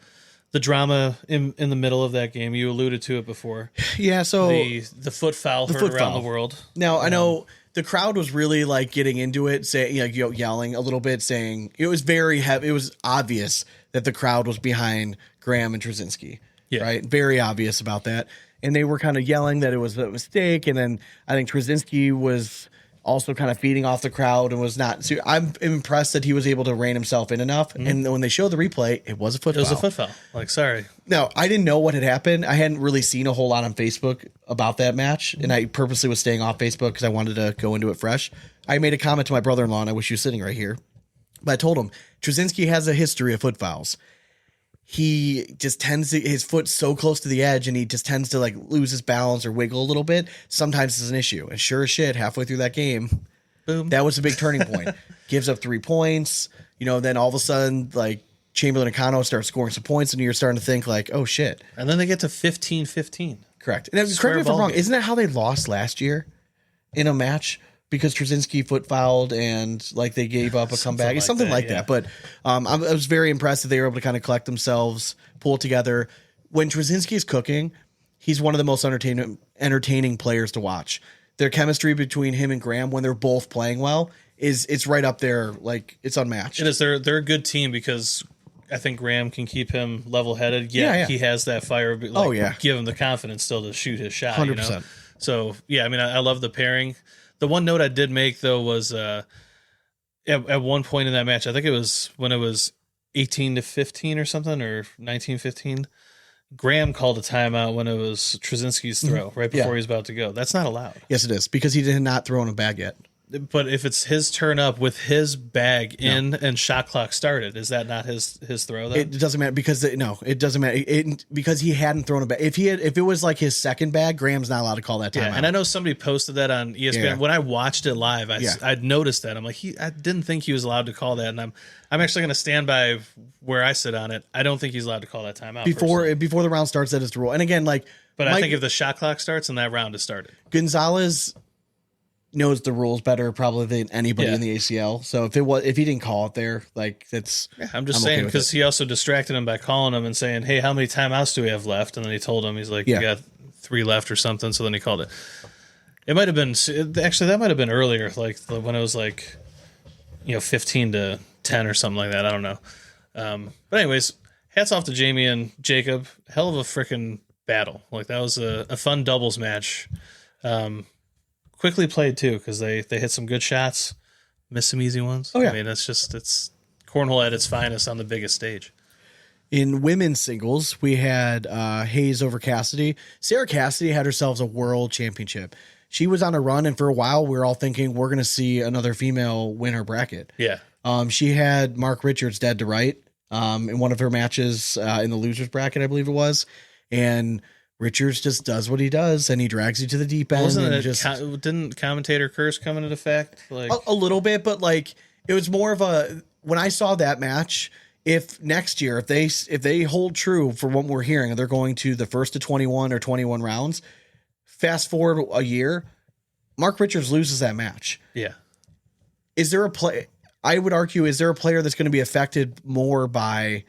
the drama in the middle of that game. You alluded to it before. Yeah, so The foot foul heard around the world. Now, I know the crowd was really like getting into it, saying, yelling a little bit, saying it was very heavy. It was obvious that the crowd was behind Graham and Trzynski. Yeah. Right? Very obvious about that. And they were kind of yelling that it was a mistake. And then I think Trzynski was also kind of feeding off the crowd and was not. So I'm impressed that he was able to rein himself in enough. Mm-hmm. And when they showed the replay, it was a foot foul. It was a foot foul. Like, sorry. Now, I didn't know what had happened. I hadn't really seen a whole lot on Facebook about that match. And I purposely was staying off Facebook because I wanted to go into it fresh. I made a comment to my brother-in-law, and I wish he was sitting right here. But I told him, Trzynski has a history of foot fouls. He just tends to, his foot's so close to the edge, and he just tends to like lose his balance or wiggle a little bit. Sometimes it's an issue. And sure as shit, halfway through that game, boom, that was a big turning point. Gives up 3 points, then all of a sudden, like Chamberlain and Kano start scoring some points, and you're starting to think like, oh shit. And then they get to 15-15. Correct. And correct me if I'm wrong. Isn't that how they lost last year in a match? Because Trzynski foot fouled and like they gave up a comeback. It's something like that. But I was very impressed that they were able to kind of collect themselves, pull it together. When Trzynski is cooking, he's one of the most entertaining players to watch. Their chemistry between him and Graham when they're both playing well it's right up there. Like it's unmatched. It is. They're a good team because I think Graham can keep him level headed. Yeah, he has that fire. Like, give him the confidence still to shoot his shot. 100%. So yeah, I mean, I love the pairing. The one note I did make, though, was at one point in that match, I think it was when it was 18-15 or something, or 19-15, Graham called a timeout when it was Trzynski's throw right before he was about to go. That's not allowed. Yes, it is, because he did not throw in a bag yet. But if it's his turn up with his bag in and shot clock started, is that not his throw? Then? It doesn't matter because it doesn't matter because he hadn't thrown a bag. If it was like his second bag, Graham's not allowed to call that timeout. Yeah, and I know somebody posted that on ESPN. Yeah. When I watched it live, I'd noticed that. I'm like, I didn't think he was allowed to call that, and I'm actually going to stand by where I sit on it. I don't think he's allowed to call that timeout before the round starts. That is the rule. And again, I think if the shot clock starts and that round has started, Gonzalez knows the rules better probably than anybody in the ACL. So if he didn't call it there, that's I'm just saying because he also distracted him by calling him and saying, "Hey, how many timeouts do we have left?" And then he told him, he's like, "You got 3 left or something." So then he called it. It might have been actually that might have been earlier, like when it was 15-10 or something like that. I don't know. But anyways, hats off to Jamie and Jacob. Hell of a freaking battle. Like that was a fun doubles match. Quickly played too because they hit some good shots, missed some easy ones. Oh yeah, I mean it's cornhole at its finest on the biggest stage. In women's singles, we had Hayes over Cassidy. Sarah Cassidy had herself a world championship. She was on a run, and for a while we were all thinking we're going to see another female win her bracket. Yeah. She had Mark Richards dead to right in one of her matches in the losers bracket, I believe it was, and Richards just does what he does, and he drags you to the deep end. Didn't commentator curse come into effect? A little bit, but it was more of when I saw that match. If next year, if they hold true for what we're hearing, and they're going to the first to 21 or 21 rounds, fast forward a year, Mark Richards loses that match. Yeah. Is there a play? I would argue, is there a player that's going to be affected more by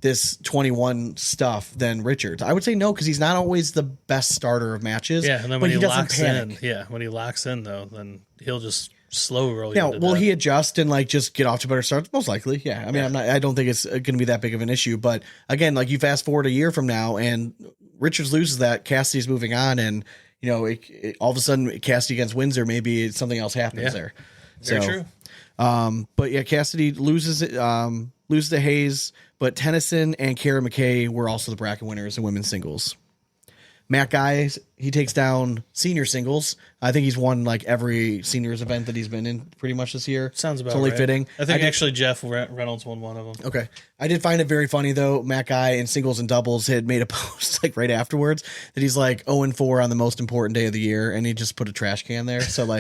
this 21 stuff than Richards? I would say no, because he's not always the best starter of matches. Yeah, and then when he locks in, though, then he'll just slow roll. Now, will he adjust and just get off to better starts? Most likely, yeah. I mean, I don't think it's going to be that big of an issue. But again, you fast forward a year from now, and Richards loses that, Cassidy's moving on, and all of a sudden Cassidy against Windsor, maybe something else happens there. Very true. But yeah, Cassidy loses to Hayes. But Tennyson and Kara McKay were also the bracket winners in women's singles. Matt Guy, he takes down senior singles. I think he's won every seniors event that he's been in pretty much this year. Sounds about totally right. fitting. I think actually Jeff Reynolds won one of them. Okay. I did find it very funny though. Matt Guy in singles and doubles had made a post right afterwards that he's 0-4 on the most important day of the year, and he just put a trash can there. So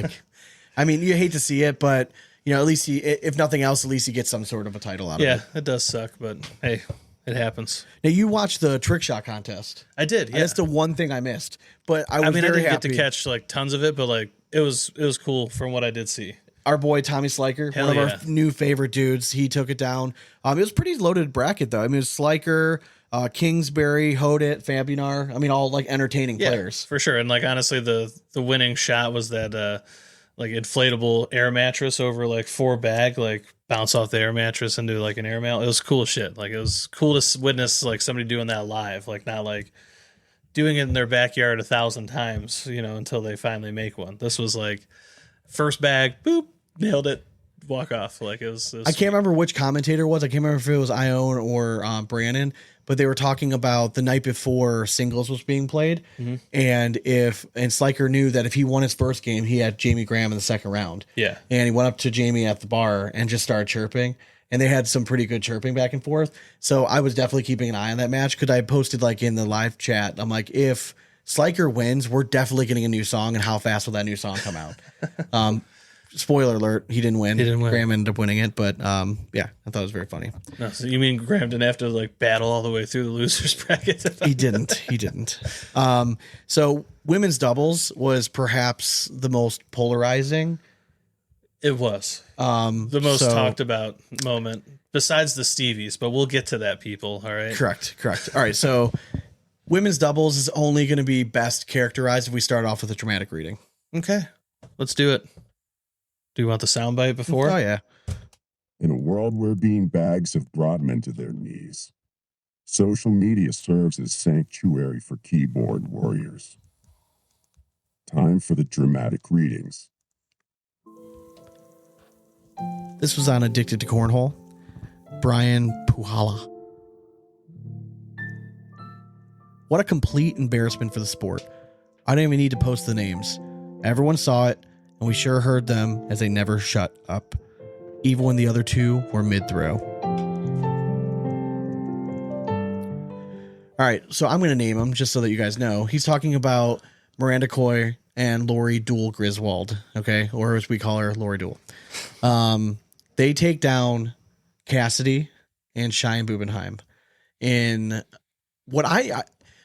I mean, you hate to see it, but at least if nothing else, at least he gets some sort of a title out of it. Yeah, it does suck, but hey, it happens. Now, you watched the trick shot contest. I did, yeah. That's the one thing I missed. But I didn't get to catch tons of it, but it was cool from what I did see. Our boy Tommy Sliker, one of our new favorite dudes, he took it down. It was a pretty loaded bracket though. I mean, it was Sliker, Kingsbury, Hodit, Fabinar. I mean, all like entertaining players for sure. And like honestly, the winning shot was that like inflatable air mattress over like 4 bag, like bounce off the air mattress into like an air mail. It was cool shit. Like it was cool to witness like somebody doing that live, like not like doing it in their backyard 1,000 times, until they finally make one. This was like first bag, boop, nailed it, walk off. Like it was I can't remember which commentator it was. I can't remember if it was Ione or Brandon, but they were talking about the night before singles was being played. And Sliker knew that if he won his first game, he had Jamie Graham in the second round. Yeah. And he went up to Jamie at the bar and just started chirping. And they had some pretty good chirping back and forth. So I was definitely keeping an eye on that match because I posted like in the live chat, I'm like, if Sliker wins, we're definitely getting a new song. And how fast will that new song come out? Spoiler alert, he didn't win. Graham ended up winning it. But yeah, I thought it was very funny. No, so you mean Graham didn't have to like battle all the way through the losers bracket? He didn't. So women's doubles was perhaps the most polarizing. It was the most talked about moment besides the Stevies, but we'll get to that, people. All right. Correct. All right. So women's doubles is only going to be best characterized if we start off with a dramatic reading. Okay, let's do it. Do you want the soundbite before? Oh yeah. In a world where bean bags have brought men to their knees, social media serves as sanctuary for keyboard warriors. Time for the dramatic readings. This was on Addicted to Cornhole. Brian Puhala. What a complete embarrassment for the sport. I don't even need to post the names. Everyone saw it, and we sure heard them as they never shut up, even when the other two were mid-throw. All right, so I'm going to name them just so that you guys know. He's talking about Miranda Coy and Lori Dool Griswold, okay? Or as we call her, Lori Dool. They take down Cassidy and Cheyenne Bubenheim in what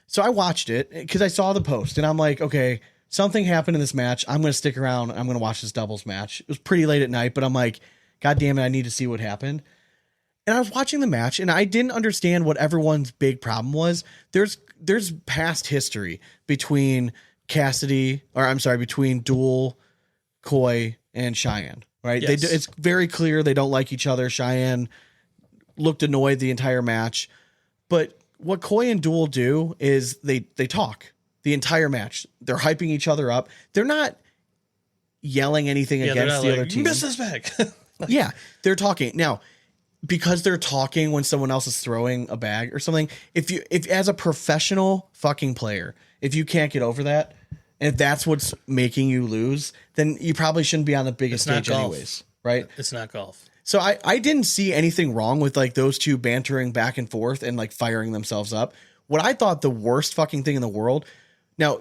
so I watched it because I saw the post and I'm like, okay, something happened in this match. I'm going to stick around. I'm going to watch this doubles match. It was pretty late at night, but I'm like, God damn it, I need to see what happened. And I was watching the match and I didn't understand what everyone's big problem was. There's past history between between Dool, Coy, and Cheyenne. Right. Yes. It's very clear they don't like each other. Cheyenne looked annoyed the entire match. But what Coy and Dool do is they talk the entire match. They're hyping each other up. They're not yelling anything against the other team. Miss this bag. Yeah, they're talking. Now, because they're talking when someone else is throwing a bag or something, if as a professional fucking player, if you can't get over that, and if that's what's making you lose, then you probably shouldn't be on the biggest stage anyways, right? It's not golf. So I didn't see anything wrong with like those two bantering back and forth and like firing themselves up. What I thought the worst fucking thing in the world. Now,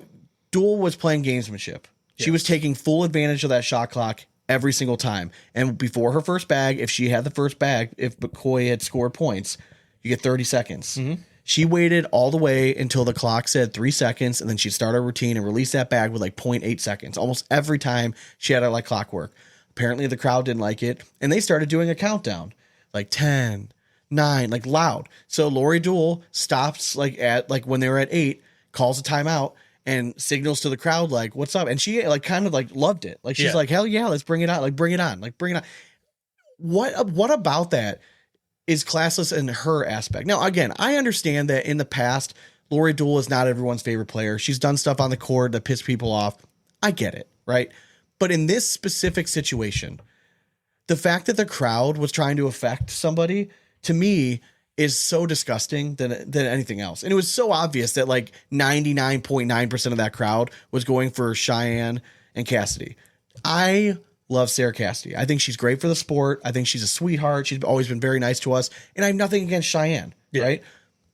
Dool was playing gamesmanship. She was taking full advantage of that shot clock every single time. And before her first bag, if she had the first bag, if McCoy had scored points, you get 30 seconds. Mm-hmm. She waited all the way until the clock said 3 seconds, and then she'd start her routine and release that bag with like 0.8 seconds. Almost every time she had it like clockwork. Apparently the crowd didn't like it, and they started doing a countdown. Like 10, 9, like loud. So Lori Dool stops like at like when they were at 8, calls a timeout, and signals to the crowd like, what's up? And she like kind of like loved it. Like she's like, hell yeah, let's bring it on. Like bring it on. Like bring it on. What about that is classless in her aspect? Now, again, I understand that in the past, Lori Dool is not everyone's favorite player. She's done stuff on the court that pissed people off. I get it, right? But in this specific situation, the fact that the crowd was trying to affect somebody, to me, is so disgusting than anything else. And it was so obvious that like 99.9% of that crowd was going for Cheyenne and Cassidy. I love Sarah Cassidy. I think she's great for the sport. I think she's a sweetheart. She's always been very nice to us. And I have nothing against Cheyenne, right?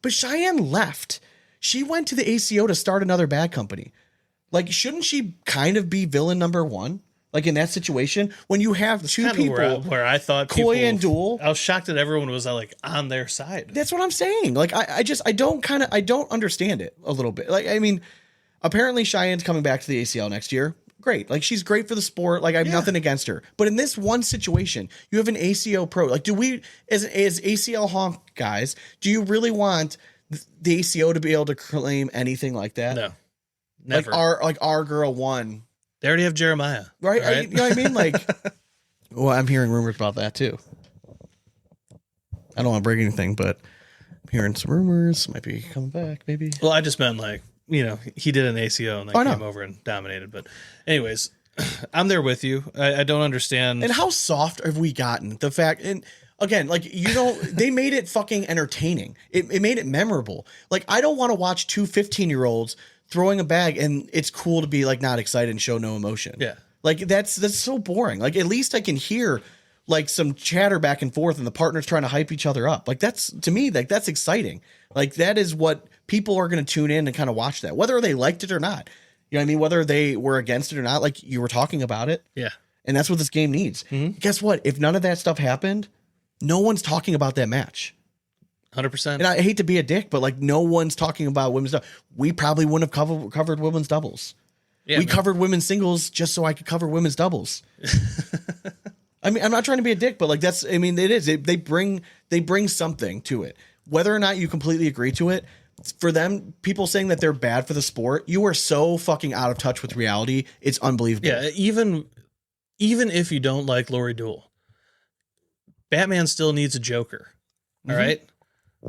But Cheyenne left. She went to the ACO to start another bag company. Like, shouldn't she kind of be villain number one? Like in that situation, when you have two people where I thought Coy and Dool, I was shocked that everyone was like on their side. That's what I'm saying. Like I don't understand it a little bit. Like, I mean, apparently Cheyenne's coming back to the ACL next year. Great. Like she's great for the sport. Like I have nothing against her. But in this one situation, you have an ACO pro. Like, do we as ACL honk guys, do you really want the ACO to be able to claim anything like that. No, never. Our girl won. They already have Jeremiah, right? right? You know what I mean? Like, well, I'm hearing rumors about that too. I don't want to break anything, but I'm hearing some rumors. Might be coming back, maybe. Well, I just meant like, he did an ACO and then came over and dominated. But anyways, I'm there with you. I don't understand. And how soft have we gotten? The fact, and again, like, they made it fucking entertaining. It made it memorable. Like, I don't want to watch two 15-year-olds throwing a bag and it's cool to be like not excited and show no emotion. Yeah. Like, that's so boring. Like, at least I can hear like some chatter back and forth and the partners trying to hype each other up. Like, that's, to me, like, that's exciting. Like, that is what people are going to tune in and kind of watch that, whether they liked it or not. You know what I mean? Whether they were against it or not, like you were talking about it. Yeah. And that's what this game needs. Mm-hmm. Guess what? If none of that stuff happened, no one's talking about that match. 100%. And I hate to be a dick, but like, no one's talking about women's doubles. We probably wouldn't have covered women's doubles. Yeah, we covered women's singles just so I could cover women's doubles. I mean, I'm not trying to be a dick, but like, that's, I mean, it is. They bring something to it. Whether or not you completely agree to it, for them, people saying that they're bad for the sport, you are so fucking out of touch with reality. It's unbelievable. Yeah, even if you don't like Lori Dool, Batman still needs a Joker. All right?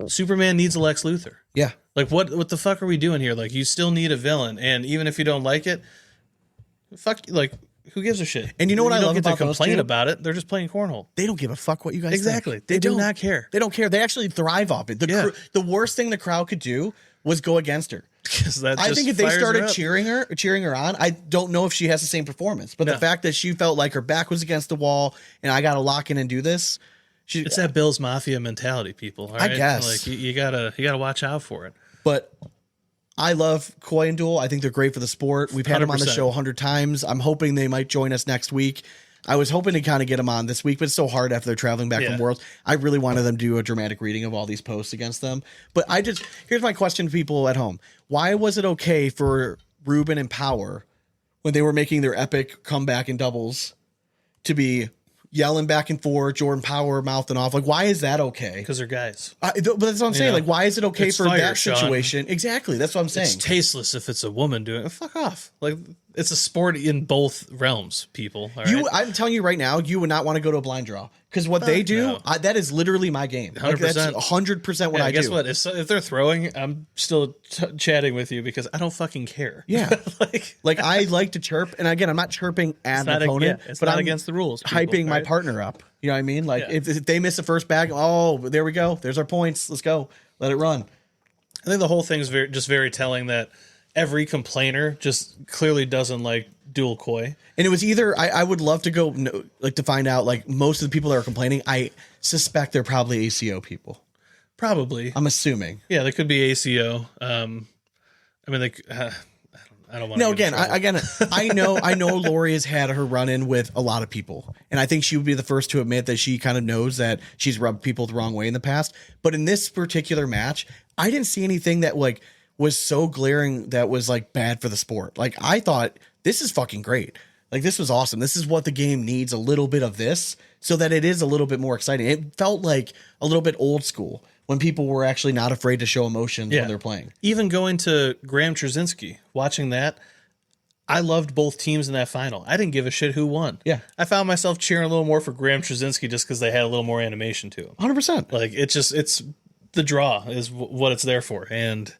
Superman needs a Lex Luthor. Yeah. Like, what the fuck are we doing here? Like, you still need a villain, and even if you don't like it, fuck, like, who gives a shit? And you know what I love about about to those complain two? about it. They're just playing cornhole. They don't give a fuck what you guys Exactly. think. They do don't. not care. They don't care. They actually thrive off it. The worst thing the crowd could do was go against her. I think if they started cheering her on, I don't know if she has the same performance. But the fact that she felt like her back was against the wall and I got to lock in and do this. It's that Bill's Mafia mentality, people. All right? I guess. Like, you gotta watch out for it. But I love Coy and Dool. I think they're great for the sport. We've had them on the show 100 times. I'm hoping they might join us next week. I was hoping to kind of get them on this week, but it's so hard after they're traveling back from Worlds. I really wanted them to do a dramatic reading of all these posts against them. But here's my question to people at home. Why was it okay for Ruben and Power, when they were making their epic comeback in doubles, to be yelling back and forth, Jordan Power mouthing off? Like, why is that okay? Because they're guys. But that's what I'm saying. Like, why is it okay It's for fire, that Sean. situation? Exactly. That's what I'm saying. It's tasteless if it's a woman doing it. Fuck off. Like, it's a sport in both realms, people. All right? I'm telling you right now, you would not want to go to a blind draw, because what they do, no. that is literally my game. 100%. Like, that's 100% what I guess do. what? If they're throwing, I'm still chatting with you because I don't fucking care. Yeah. like I like to chirp. And again, I'm not chirping at an opponent, it's but not I'm against the rules. People, hyping my right? partner up. You know what I mean? Like, if they miss the first bag, oh, there we go. There's our points. Let's go. Let it run. I think the whole thing's very telling that every complainer just clearly doesn't like Dual Koi. And it was either, I would love to go, like, to find out, like, most of the people that are complaining, I suspect they're probably ACO people. Probably. I'm assuming. Yeah, they could be ACO. I mean, I don't want to. No, again, I know Lori has had her run in with a lot of people, and I think she would be the first to admit that she kind of knows that she's rubbed people the wrong way in the past. But in this particular match, I didn't see anything that like was so glaring that was like bad for the sport. Like, I thought, this is fucking great. Like, this was awesome. This is what the game needs, a little bit of this, so that it is a little bit more exciting. It felt like a little bit old school when people were actually not afraid to show emotions when they're playing. Even going to Graham Trzynski, watching that, I loved both teams in that final. I didn't give a shit who won. Yeah. I found myself cheering a little more for Graham Trzynski just because they had a little more animation to him. 100%. Like, it's the draw is what it's there for. And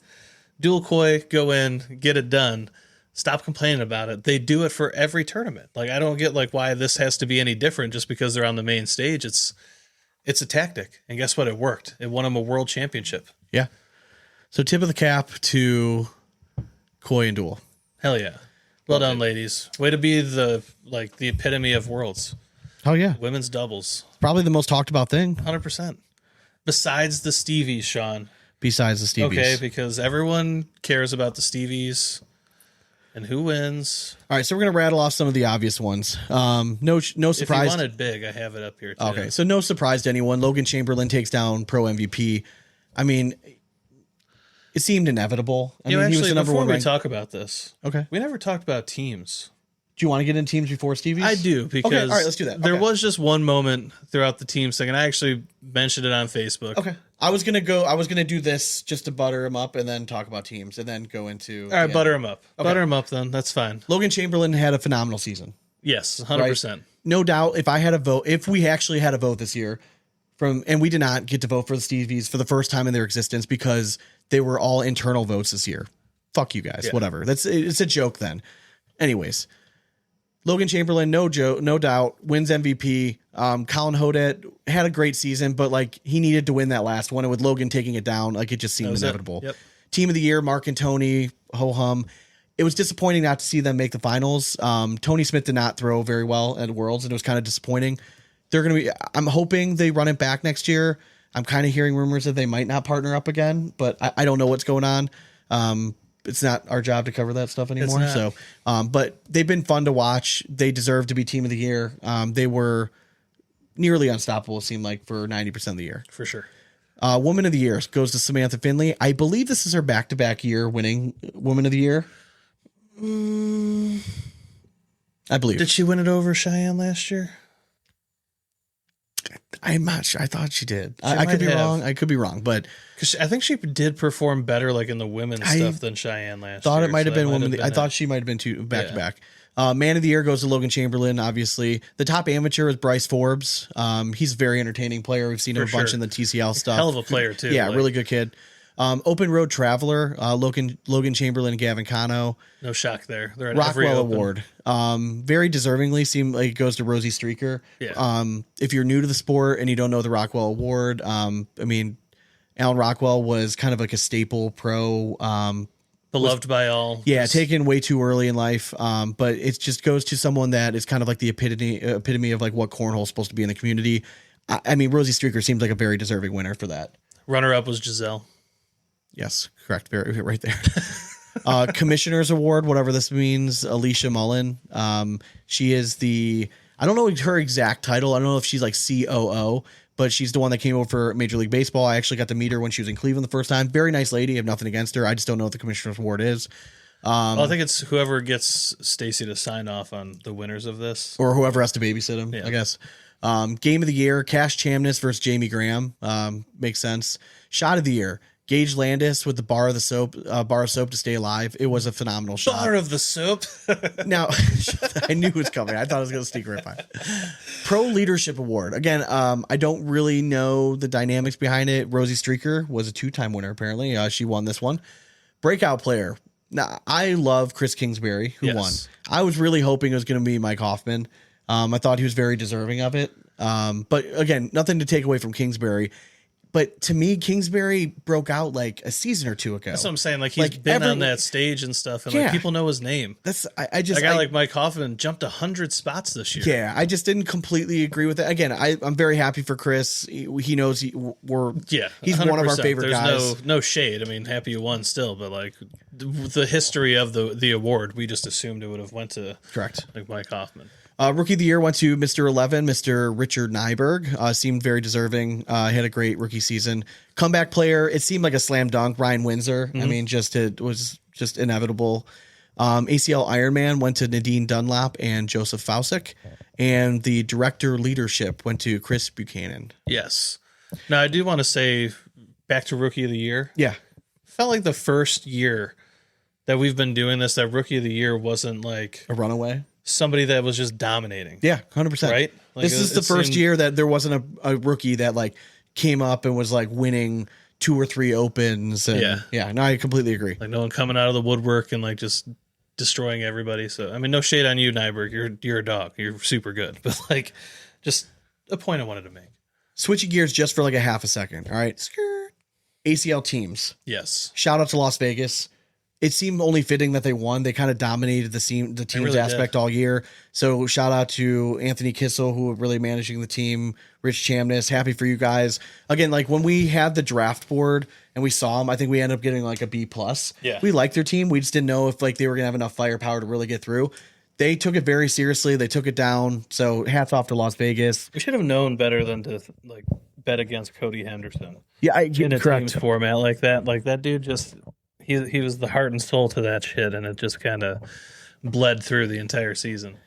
Dual Koi, go in, get it done. Stop complaining about it. They do it for every tournament. Like, I don't get like why this has to be any different just because they're on the main stage. It's a tactic. And guess what? It worked. It won them a world championship. Yeah. So tip of the cap to Koi and Dool. Hell yeah. Well done, ladies. Way to be the epitome of worlds. Oh yeah. Women's doubles. Probably the most talked about thing. 100%. Besides the Stevies, Sean. Besides the Stevies. Okay, because everyone cares about the Stevies and who wins. All right, so we're going to rattle off some of the obvious ones. No surprise. If you wanted big, I have it up here too. Okay, so no surprise to anyone. Logan Chamberlain takes down Pro MVP. I mean, it seemed inevitable. I mean, actually, he was the number before one we ranked. talk about this, Okay. we never talked about teams. Do you want to get in teams before Stevie's? I do, because okay, all right, let's do that. There Okay. was just one moment throughout the team thing, and I actually mentioned it on Facebook. Okay. I was gonna do this just to butter him up and then talk about teams and then go into. All right, butter him up. Okay. Butter him up then. That's fine. Logan Chamberlain had a phenomenal season. Yes, 100%. No doubt. If we actually had a vote this year, and we did not get to vote for the Stevies for the first time in their existence because they were all internal votes this year. Fuck you guys. Yeah. Whatever. It's a joke then. Anyways, Logan Chamberlain, no doubt, wins MVP. Colin Hodet had a great season, but like he needed to win that last one. And with Logan taking it down, like it just seemed inevitable. Yep. Team of the year, Mark and Tony, ho hum. It was disappointing not to see them make the finals. Tony Smith did not throw very well at Worlds, and it was kind of disappointing. I'm hoping they run it back next year. I'm kind of hearing rumors that they might not partner up again, but I don't know what's going on. It's not our job to cover that stuff anymore. So, but they've been fun to watch. They deserve to be team of the year. They were nearly unstoppable, it seemed like, for 90% of the year. For sure. Woman of the year goes to Samantha Finley. I believe this is her back-to-back year winning Woman of the Year. I believe. Did she win it over Cheyenne last year? I'm not sure. I thought she did. I could be wrong. I could be wrong, but because I think she did perform better, like in the women's stuff, than Cheyenne last year. Thought it might have been woman. I thought she might have been two back to back. Man of the year goes to Logan Chamberlain. Obviously, the top amateur is Bryce Forbes. He's a very entertaining player. We've seen him a bunch in the TCL stuff. Hell of a player too. Yeah, really good kid. Open Road Traveler, Logan Chamberlain and Gavin Cano. No shock there. They're at Rockwell Award. Very deservingly seem like it goes to Rosie Streaker. Yeah. If you're new to the sport and you don't know the Rockwell Award, I mean, Alan Rockwell was kind of like a staple pro. Beloved by all. Yeah, taken way too early in life. But it just goes to someone that is kind of like the epitome of like what cornhole is supposed to be in the community. I mean, Rosie Streaker seems like a very deserving winner for that. Runner-up was Giselle. Yes, correct. Very right there. Commissioner's Award, whatever this means, Alicia Mullen. She is I don't know her exact title. I don't know if she's like COO, but she's the one that came over for Major League Baseball. I actually got to meet her when she was in Cleveland the first time. Very nice lady. I have nothing against her. I just don't know what the Commissioner's Award is. I think it's whoever gets Stacy to sign off on the winners of this. Or whoever has to babysit him, I guess. Game of the year, Cash Chamness versus Jamie Graham. Makes sense. Shot of the year, Gage Landis with the bar of soap to stay alive. It was a phenomenal shot. Bar of the soap. Now, I knew it was coming. I thought I was going to sneak right by. Pro Leadership Award. Again, I don't really know the dynamics behind it. Rosie Streaker was a 2-time winner, apparently. She won this one. Breakout player. Now, I love Chris Kingsbury, who won. I was really hoping it was going to be Mike Hoffman. I thought he was very deserving of it. But again, nothing to take away from Kingsbury. But to me, Kingsbury broke out like a season or two ago. That's what I'm saying. Like he's been on that stage and stuff, and like people know his name. That's a guy like Mike Hoffman jumped 100 spots this year. Yeah, I just didn't completely agree with it. Again, I'm very happy for Chris. He knows he's 100%. One of our favorite guys. There's no shade. I mean, happy you won still, but like the history of the award, we just assumed it would have went to like Mike Hoffman. Rookie of the year went to Mr. 11, Mr. Richard Nyberg. Seemed very deserving. Had a great rookie season. Comeback player, it seemed like a slam dunk. Ryan Windsor. Mm-hmm. I mean, it was just inevitable. ACL Ironman went to Nadine Dunlap and Joseph Fausick. And the director leadership went to Chris Buchanan. Yes. Now, I do want to say, back to Rookie of the Year. Yeah. Felt like the first year that we've been doing this, that Rookie of the Year wasn't like a runaway. Somebody that was just dominating. Yeah, 100%. Right? Like this is the first year that there wasn't a rookie that like came up and was like winning 2 or 3 opens. And no, I completely agree. Like no one coming out of the woodwork and like just destroying everybody. So I mean, no shade on you, Nyberg. You're a dog. You're super good. But like, just a point I wanted to make. Switching gears just for like a half a second. All right, ACL teams. Yes. Shout out to Las Vegas. It seemed only fitting that they won. They kind of dominated the team's really aspect all year. So shout out to Anthony Kissel, who were really managing the team. Rich Chamness, happy for you guys. Again, like when we had the draft board and we saw them, I think we ended up getting like a B+. Yeah. We liked their team. We just didn't know if like they were gonna have enough firepower to really get through. They took it very seriously. They took it down. So hats off to Las Vegas. We should have known better than to like bet against Cody Henderson. Yeah, in a team's format like that. Like that dude just. He was the heart and soul to that shit, and it just kind of bled through the entire season.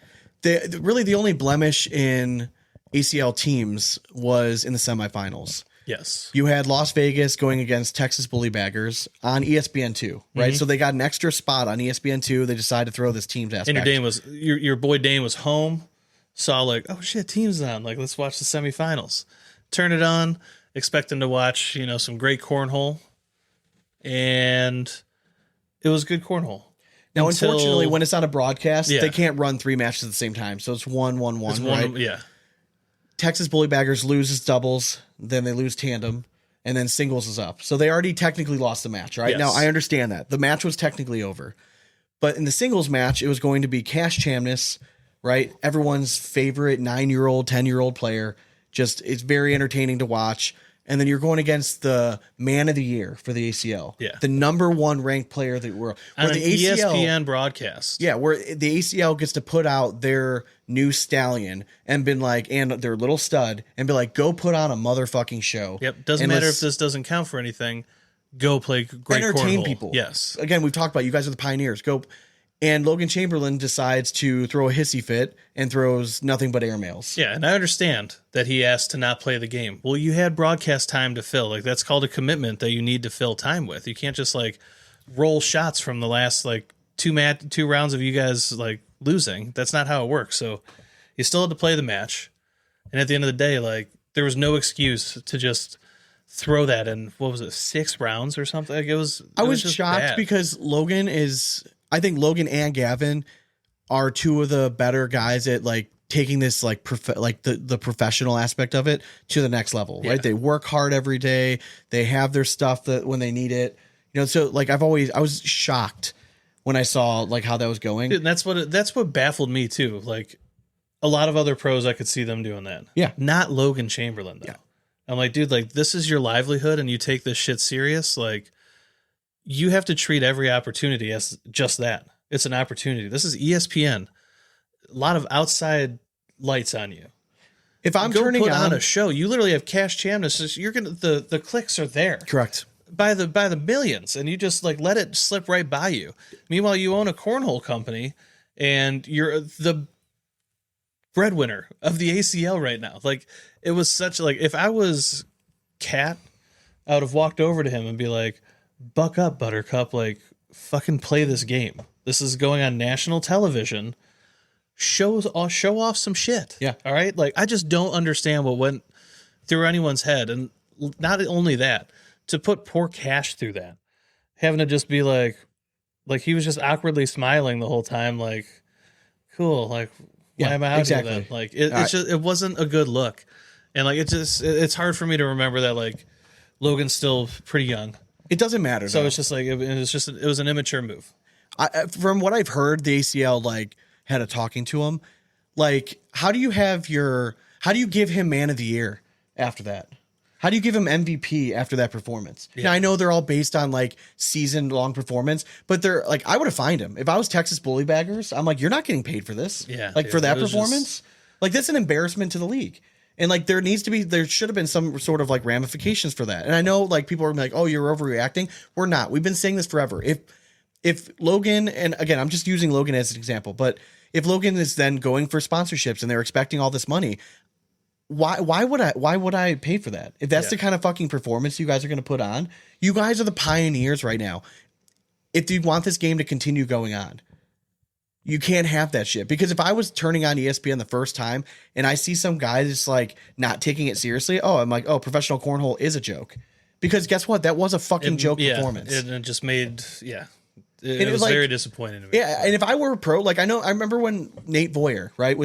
Really, the only blemish in ACL teams was in the semifinals. Yes. You had Las Vegas going against Texas Bully Baggers on ESPN2, right? So they got an extra spot on ESPN2. They decided to throw this team's ass And back. your boy Dane was home, saw like, oh shit, team's on. Like, let's watch the semifinals. Turn it on, expecting to watch, some great cornhole. And it was good cornhole. Now, unfortunately, when it's on a broadcast, Yeah. they can't run 3 matches at the same time. So it's 1-1-1, right? Yeah. Texas Bully Baggers loses doubles, then they lose tandem, and then singles is up. So they already technically lost the match, right? Yes. Now, I understand that. The match was technically over. But in the singles match, it was going to be Cash Chamness, right? Everyone's favorite 9-year-old, 10-year-old player. Just, it's very entertaining to watch. And then you're going against the man of the year for the ACL. Yeah. The number 1 ranked player of the world. On Where an the ACL, ESPN broadcast. yeah, where the ACL gets to put out their new stallion and been like, and their little stud, and be like, go put on a motherfucking show. Yep. Doesn't And matter let's if this doesn't count for anything. Go play great entertain cornhole. people. Yes. Again, we've talked about you guys are the pioneers. Go. And Logan Chamberlain decides to throw a hissy fit and throws nothing but airmails. Yeah, and I understand that he asked to not play the game. Well, you had broadcast time to fill. Like, that's called a commitment that you need to fill time with. You can't just like roll shots from the last like two rounds of you guys like losing. That's not how it works. So you still had to play the match. And at the end of the day, like, there was no excuse to just throw that in, what was it, 6 rounds or something? Like, I was just shocked bad. because I think Logan and Gavin are 2 of the better guys at like taking this like the professional aspect of it to the next level, right? Yeah. They work hard every day. They have their stuff that when they need it, so like I was shocked when I saw like how that was going. Dude, that's what baffled me too. Like, a lot of other pros, I could see them doing that. Yeah. Not Logan Chamberlain though. Yeah. I'm like, dude, like, this is your livelihood and you take this shit serious. Like, you have to treat every opportunity as just that. It's an opportunity. This is ESPN. A lot of outside lights on you. If I'm Go turning put on a show, you literally have Cash Chamness. You're gonna the clicks are there correct. by the millions, and you just like let it slip right by you. Meanwhile, you own a cornhole company, and you're the breadwinner of the ACL right now. Like, it was such like, if I was Cat, I would have walked over to him and be like, buck up, Buttercup, like, fucking play this game. This is going on national television. Show off some shit. Yeah. All right. Like, I just don't understand what went through anyone's head. And not only that, to put poor Cash through that, having to just be like he was just awkwardly smiling the whole time. Like, cool. Like, why am I out here then? Like, it wasn't a good look. And like, it's hard for me to remember that like Logan's still pretty young. It doesn't matter. So though. it's just like, it was an immature move. From what I've heard, the ACL like had a talking to him. Like, how do you give him man of the year after that? How do you give him MVP after that performance? Yeah. Now, I know they're all based on like season long performance, but they're like, I would have fined him if I was Texas Bully Baggers. I'm like, you're not getting paid for this. Yeah, like dude, for that it was performance, like that's an embarrassment to the league. And like there should have been some sort of like ramifications for that. And I know like people are like, oh, you're overreacting. We're not. We've been saying this forever. If Logan, and again, I'm just using Logan as an example, but if Logan is then going for sponsorships and they're expecting all this money, why would I pay for that? If that's the kind of fucking performance you guys are going to put on, you guys are the pioneers right now. If you want this game to continue going on, you can't have that shit. Because if I was turning on ESPN the first time and I see some guy just like not taking it seriously, I'm like, oh, professional cornhole is a joke. Because guess what? That was a fucking joke performance. It just made, it was like, very disappointing to me. Yeah, and if I were a pro, like I remember when Nate Voyer, right,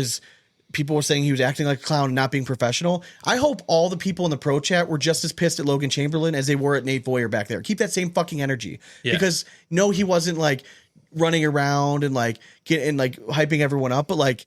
people were saying he was acting like a clown and not being professional. I hope all the people in the pro chat were just as pissed at Logan Chamberlain as they were at Nate Voyer back there. Keep that same fucking energy. Yeah. Because no, he wasn't like running around and like hyping everyone up, but like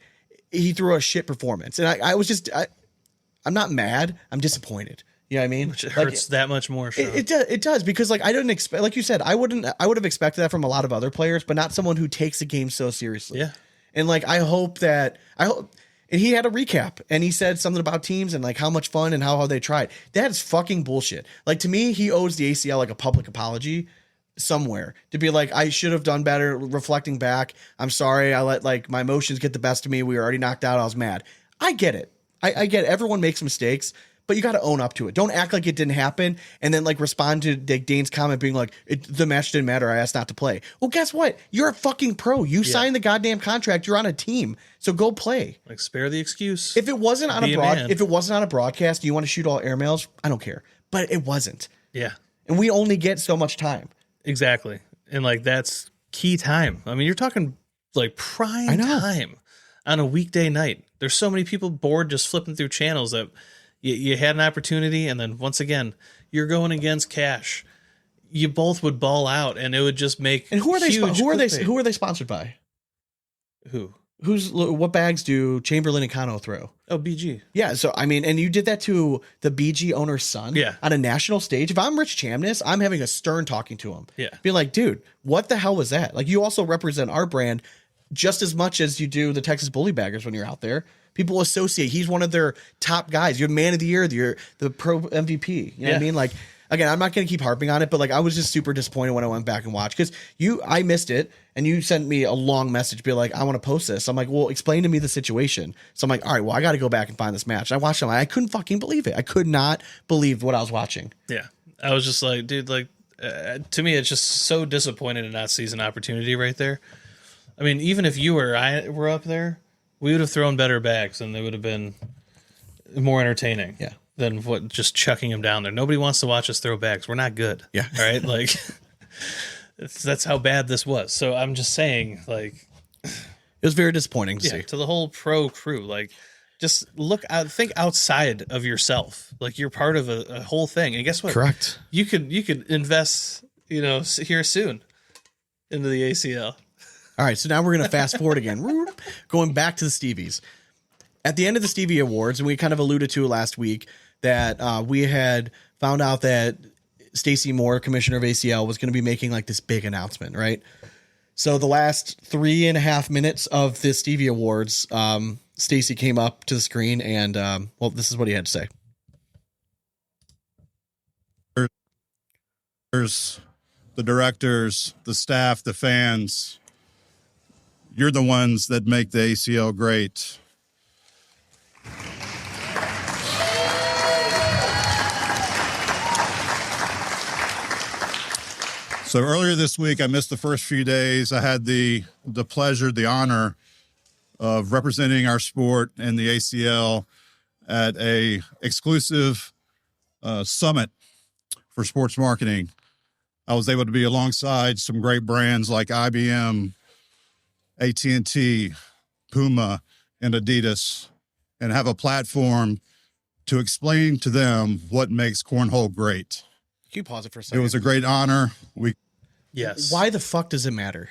he threw a shit performance. And I'm not mad. I'm disappointed. You know what I mean? Which hurts that much more. Sean. It does because like I didn't expect, like you said, I would have expected that from a lot of other players, but not someone who takes the game so seriously. Yeah. And like I hope, and he had a recap and he said something about teams and like how much fun and how they tried. That is fucking bullshit. Like to me, he owes the ACL like a public apology somewhere to be like, I should have done better. Reflecting back, I'm sorry. I let like my emotions get the best of me. We were already knocked out. I was mad. I get it. I get it. Everyone makes mistakes, but you got to own up to it. Don't act like it didn't happen and then like respond to Dane's comment being like, the match didn't matter. I asked not to play. Well, guess what? You're a fucking pro. You signed the goddamn contract. You're on a team. So go play. Like, spare the excuse. If it wasn't on a broadcast, you want to shoot all airmails, I don't care. But it wasn't. Yeah. And we only get so much time. Exactly. And like, that's key time. I mean, you're talking like prime time on a weekday night. There's so many people bored just flipping through channels that you had an opportunity, and then once again, you're going against cash. You both would ball out, and it would just make. And who are they? Who are they sponsored by? What bags do Chamberlain and Kano throw? Oh, BG. Yeah. So I mean, and you did that to the BG owner's son. Yeah. On a national stage. If I'm Rich Chamness, I'm having a stern talking to him. Yeah. Be like, dude, what the hell was that? Like, you also represent our brand just as much as you do the Texas Bully Baggers when you're out there. People associate. He's one of their top guys. You're man of the year. You're the pro MVP. You know what I mean? Like, again, I'm not going to keep harping on it, but like, I was just super disappointed when I went back and watched because I missed it, and you sent me a long message, be like, I want to post this. I'm like, well, explain to me the situation. So I'm like, all right, well, I got to go back and find this match. And I watched it. I couldn't fucking believe it. I could not believe what I was watching. Yeah, I was just like, dude, like, to me, it's just so disappointing to not seize an opportunity right there. I mean, even if you or I were up there, we would have thrown better bags, and they would have been more entertaining. Yeah. Than what just chucking them down there. Nobody wants to watch us throw bags. We're not good. Yeah. All right. Like, that's how bad this was. So I'm just saying, like, it was very disappointing to see. To the whole pro crew. Like, just look out, think outside of yourself. Like, you're part of a whole thing. And guess what? Correct. You could invest, here soon into the ACL. All right, so now we're going to fast forward again, going back to the Stevies. At the end of the Stevie Awards, and we kind of alluded to it last week, that we had found out that Stacey Moore, commissioner of ACL, was going to be making like this big announcement, right? So the last 3.5 minutes of the Stevie Awards, Stacey came up to the screen, and well, this is what he had to say. The directors, the staff, the fans, you're the ones that make the ACL great. So earlier this week, I missed the first few days. I had the pleasure, the honor of representing our sport and the ACL at a exclusive summit for sports marketing. I was able to be alongside some great brands like IBM, AT&T, Puma, and Adidas, and have a platform to explain to them what makes cornhole great. Can you pause it for a second? It was a great honor. Yes. Why the fuck does it matter?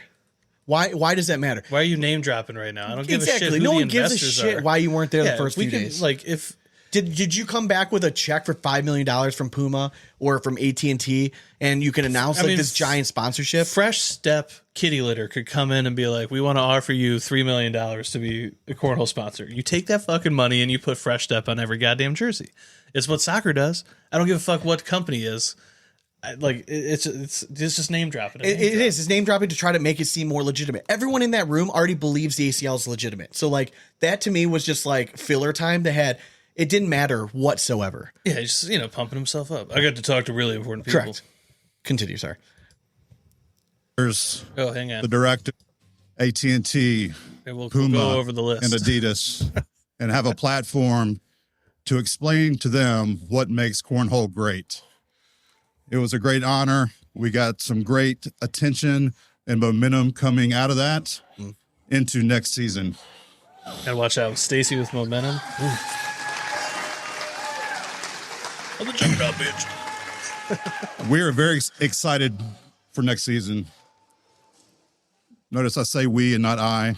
Why does that matter? Why are you name dropping right now? I don't give a shit who no the one gives a investors shit are. why you weren't there the first few days. Like, if Did you come back with a check for $5 million from Puma or from AT&T, and you can announce this giant sponsorship? Fresh Step Kitty Litter could come in and be like, we want to offer you $3 million to be a cornhole sponsor. You take that fucking money and you put Fresh Step on every goddamn jersey. It's what soccer does. I don't give a fuck what company is. It's just name dropping. It is. It's name dropping to try to make it seem more legitimate. Everyone in that room already believes the ACL is legitimate. So like that to me was just like filler time. It didn't matter whatsoever. Yeah, he's just, pumping himself up. I got to talk to really important people. Correct. Continue, sorry. There's hang on. the director, AT&T, We'll Puma, go over the list. and Adidas, and have a platform to explain to them what makes cornhole great. It was a great honor. We got some great attention and momentum coming out of that into next season. Gotta watch out. Stacey with momentum. I'm the juggernaut, bitch. We are very excited for next season. Notice I say we and not I.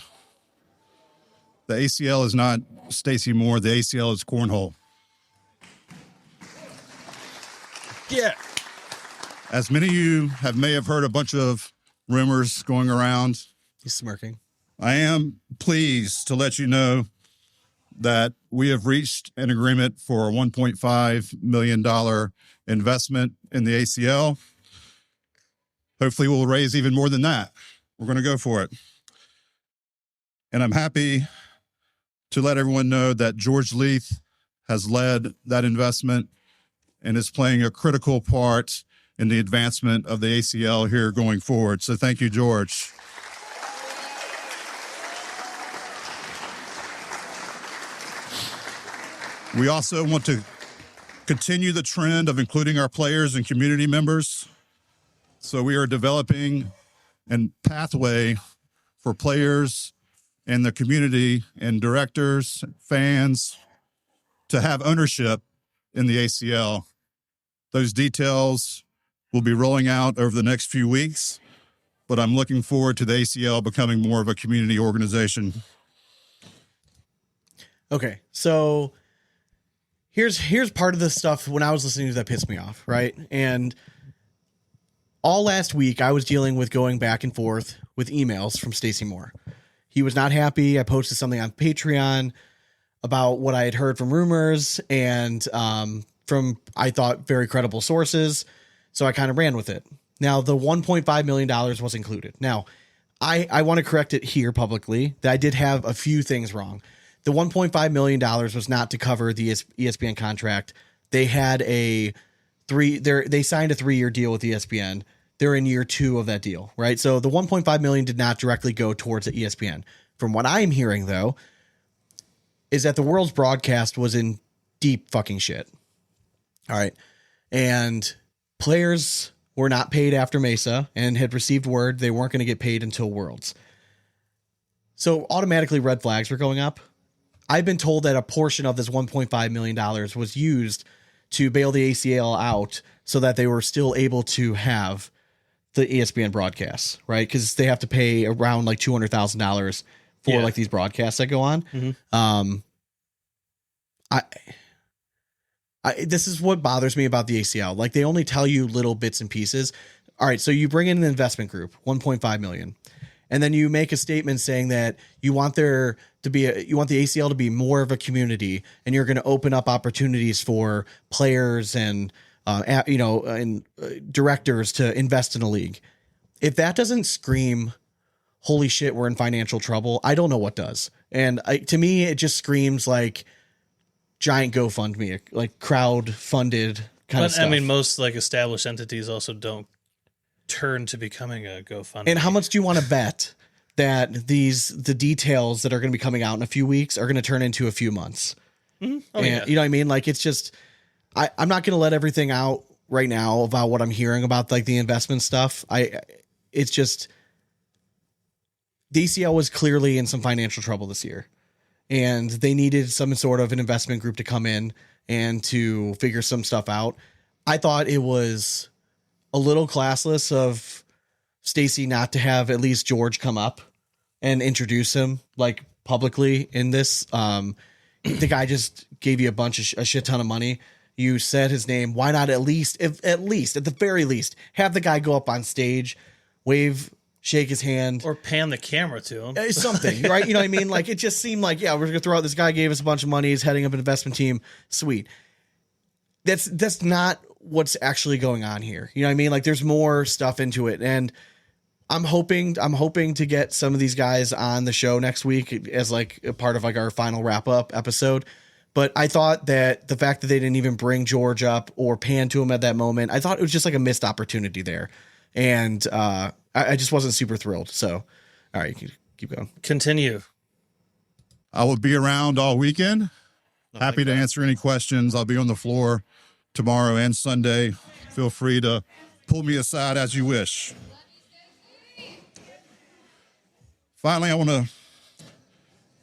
The ACL is not Stacey Moore. The ACL is cornhole. Yeah. As many of you may have heard a bunch of rumors going around. He's smirking. I am pleased to let you know that we have reached an agreement for a $1.5 million investment in the ACL. Hopefully we'll raise even more than that. We're going to go for it. And I'm happy to let everyone know that George Leith has led that investment and is playing a critical part in the advancement of the ACL here going forward. So thank you, George. We also want to continue the trend of including our players and community members. So we are developing a pathway for players and the community and directors, fans, to have ownership in the ACL. Those details will be rolling out over the next few weeks, but I'm looking forward to the ACL becoming more of a community organization. Okay, so here's part of the stuff when I was listening to that pissed me off, right? And all last week I was dealing with going back and forth with emails from Stacey Moore. He was not happy. I posted something on Patreon about what I had heard from rumors and from, I thought, very credible sources. So I kind of ran with it. Now, the $1.5 million was included. Now, I want to correct it here publicly that I did have a few things wrong. The $1.5 million was not to cover the ESPN contract. They had they signed a 3-year deal with ESPN. They're in year 2 of that deal, right? So the $1.5 million did not directly go towards the ESPN. From what I'm hearing, though, is that the world's broadcast was in deep fucking shit. All right. And players were not paid after Mesa and had received word they weren't going to get paid until Worlds. So automatically red flags were going up. I've been told that a portion of this $1.5 million was used to bail the ACL out so that they were still able to have the ESPN broadcasts, right? Because they have to pay around like $200,000 for like these broadcasts that go on. Mm-hmm. This is what bothers me about the ACL. Like, they only tell you little bits and pieces. All right, so you bring in an investment group, $1.5 million, and then you make a statement saying that you want the ACL to be more of a community, and you're going to open up opportunities for players and directors to invest in a league. If that doesn't scream, holy shit, we're in financial trouble, I don't know what does. And to me, it just screams like giant GoFundMe, like crowd funded kind of stuff. I mean, most like established entities also don't turn to becoming a GoFundMe. And how much do you want to bet that the details that are going to be coming out in a few weeks are going to turn into a few months? Mm-hmm. Oh, and, yeah. You know what I mean? Like, it's just, I'm not going to let everything out right now about what I'm hearing about like the investment stuff. It's just, the ACL was clearly in some financial trouble this year, and they needed some sort of an investment group to come in and to figure some stuff out. I thought it was a little classless of Stacey not to have at least George come up and introduce him like publicly in this. The guy just gave you a shit ton of money. You said his name. Why not at the very least, have the guy go up on stage, wave, shake his hand, or pan the camera to him, something, right? You know what I mean? Like, it just seemed like, yeah, we're gonna throw out this guy gave us a bunch of money. He's heading up an investment team. Sweet. That's not what's actually going on here. You know what I mean? Like, there's more stuff into it, and I'm hoping to get some of these guys on the show next week as like a part of like our final wrap up episode. But I thought that the fact that they didn't even bring George up or pan to him at that moment, I thought it was just like a missed opportunity there. And I just wasn't super thrilled. So, all right, keep going. Continue. I will be around all weekend. Happy to answer any questions. I'll be on the floor tomorrow and Sunday. Feel free to pull me aside as you wish. Finally, I want to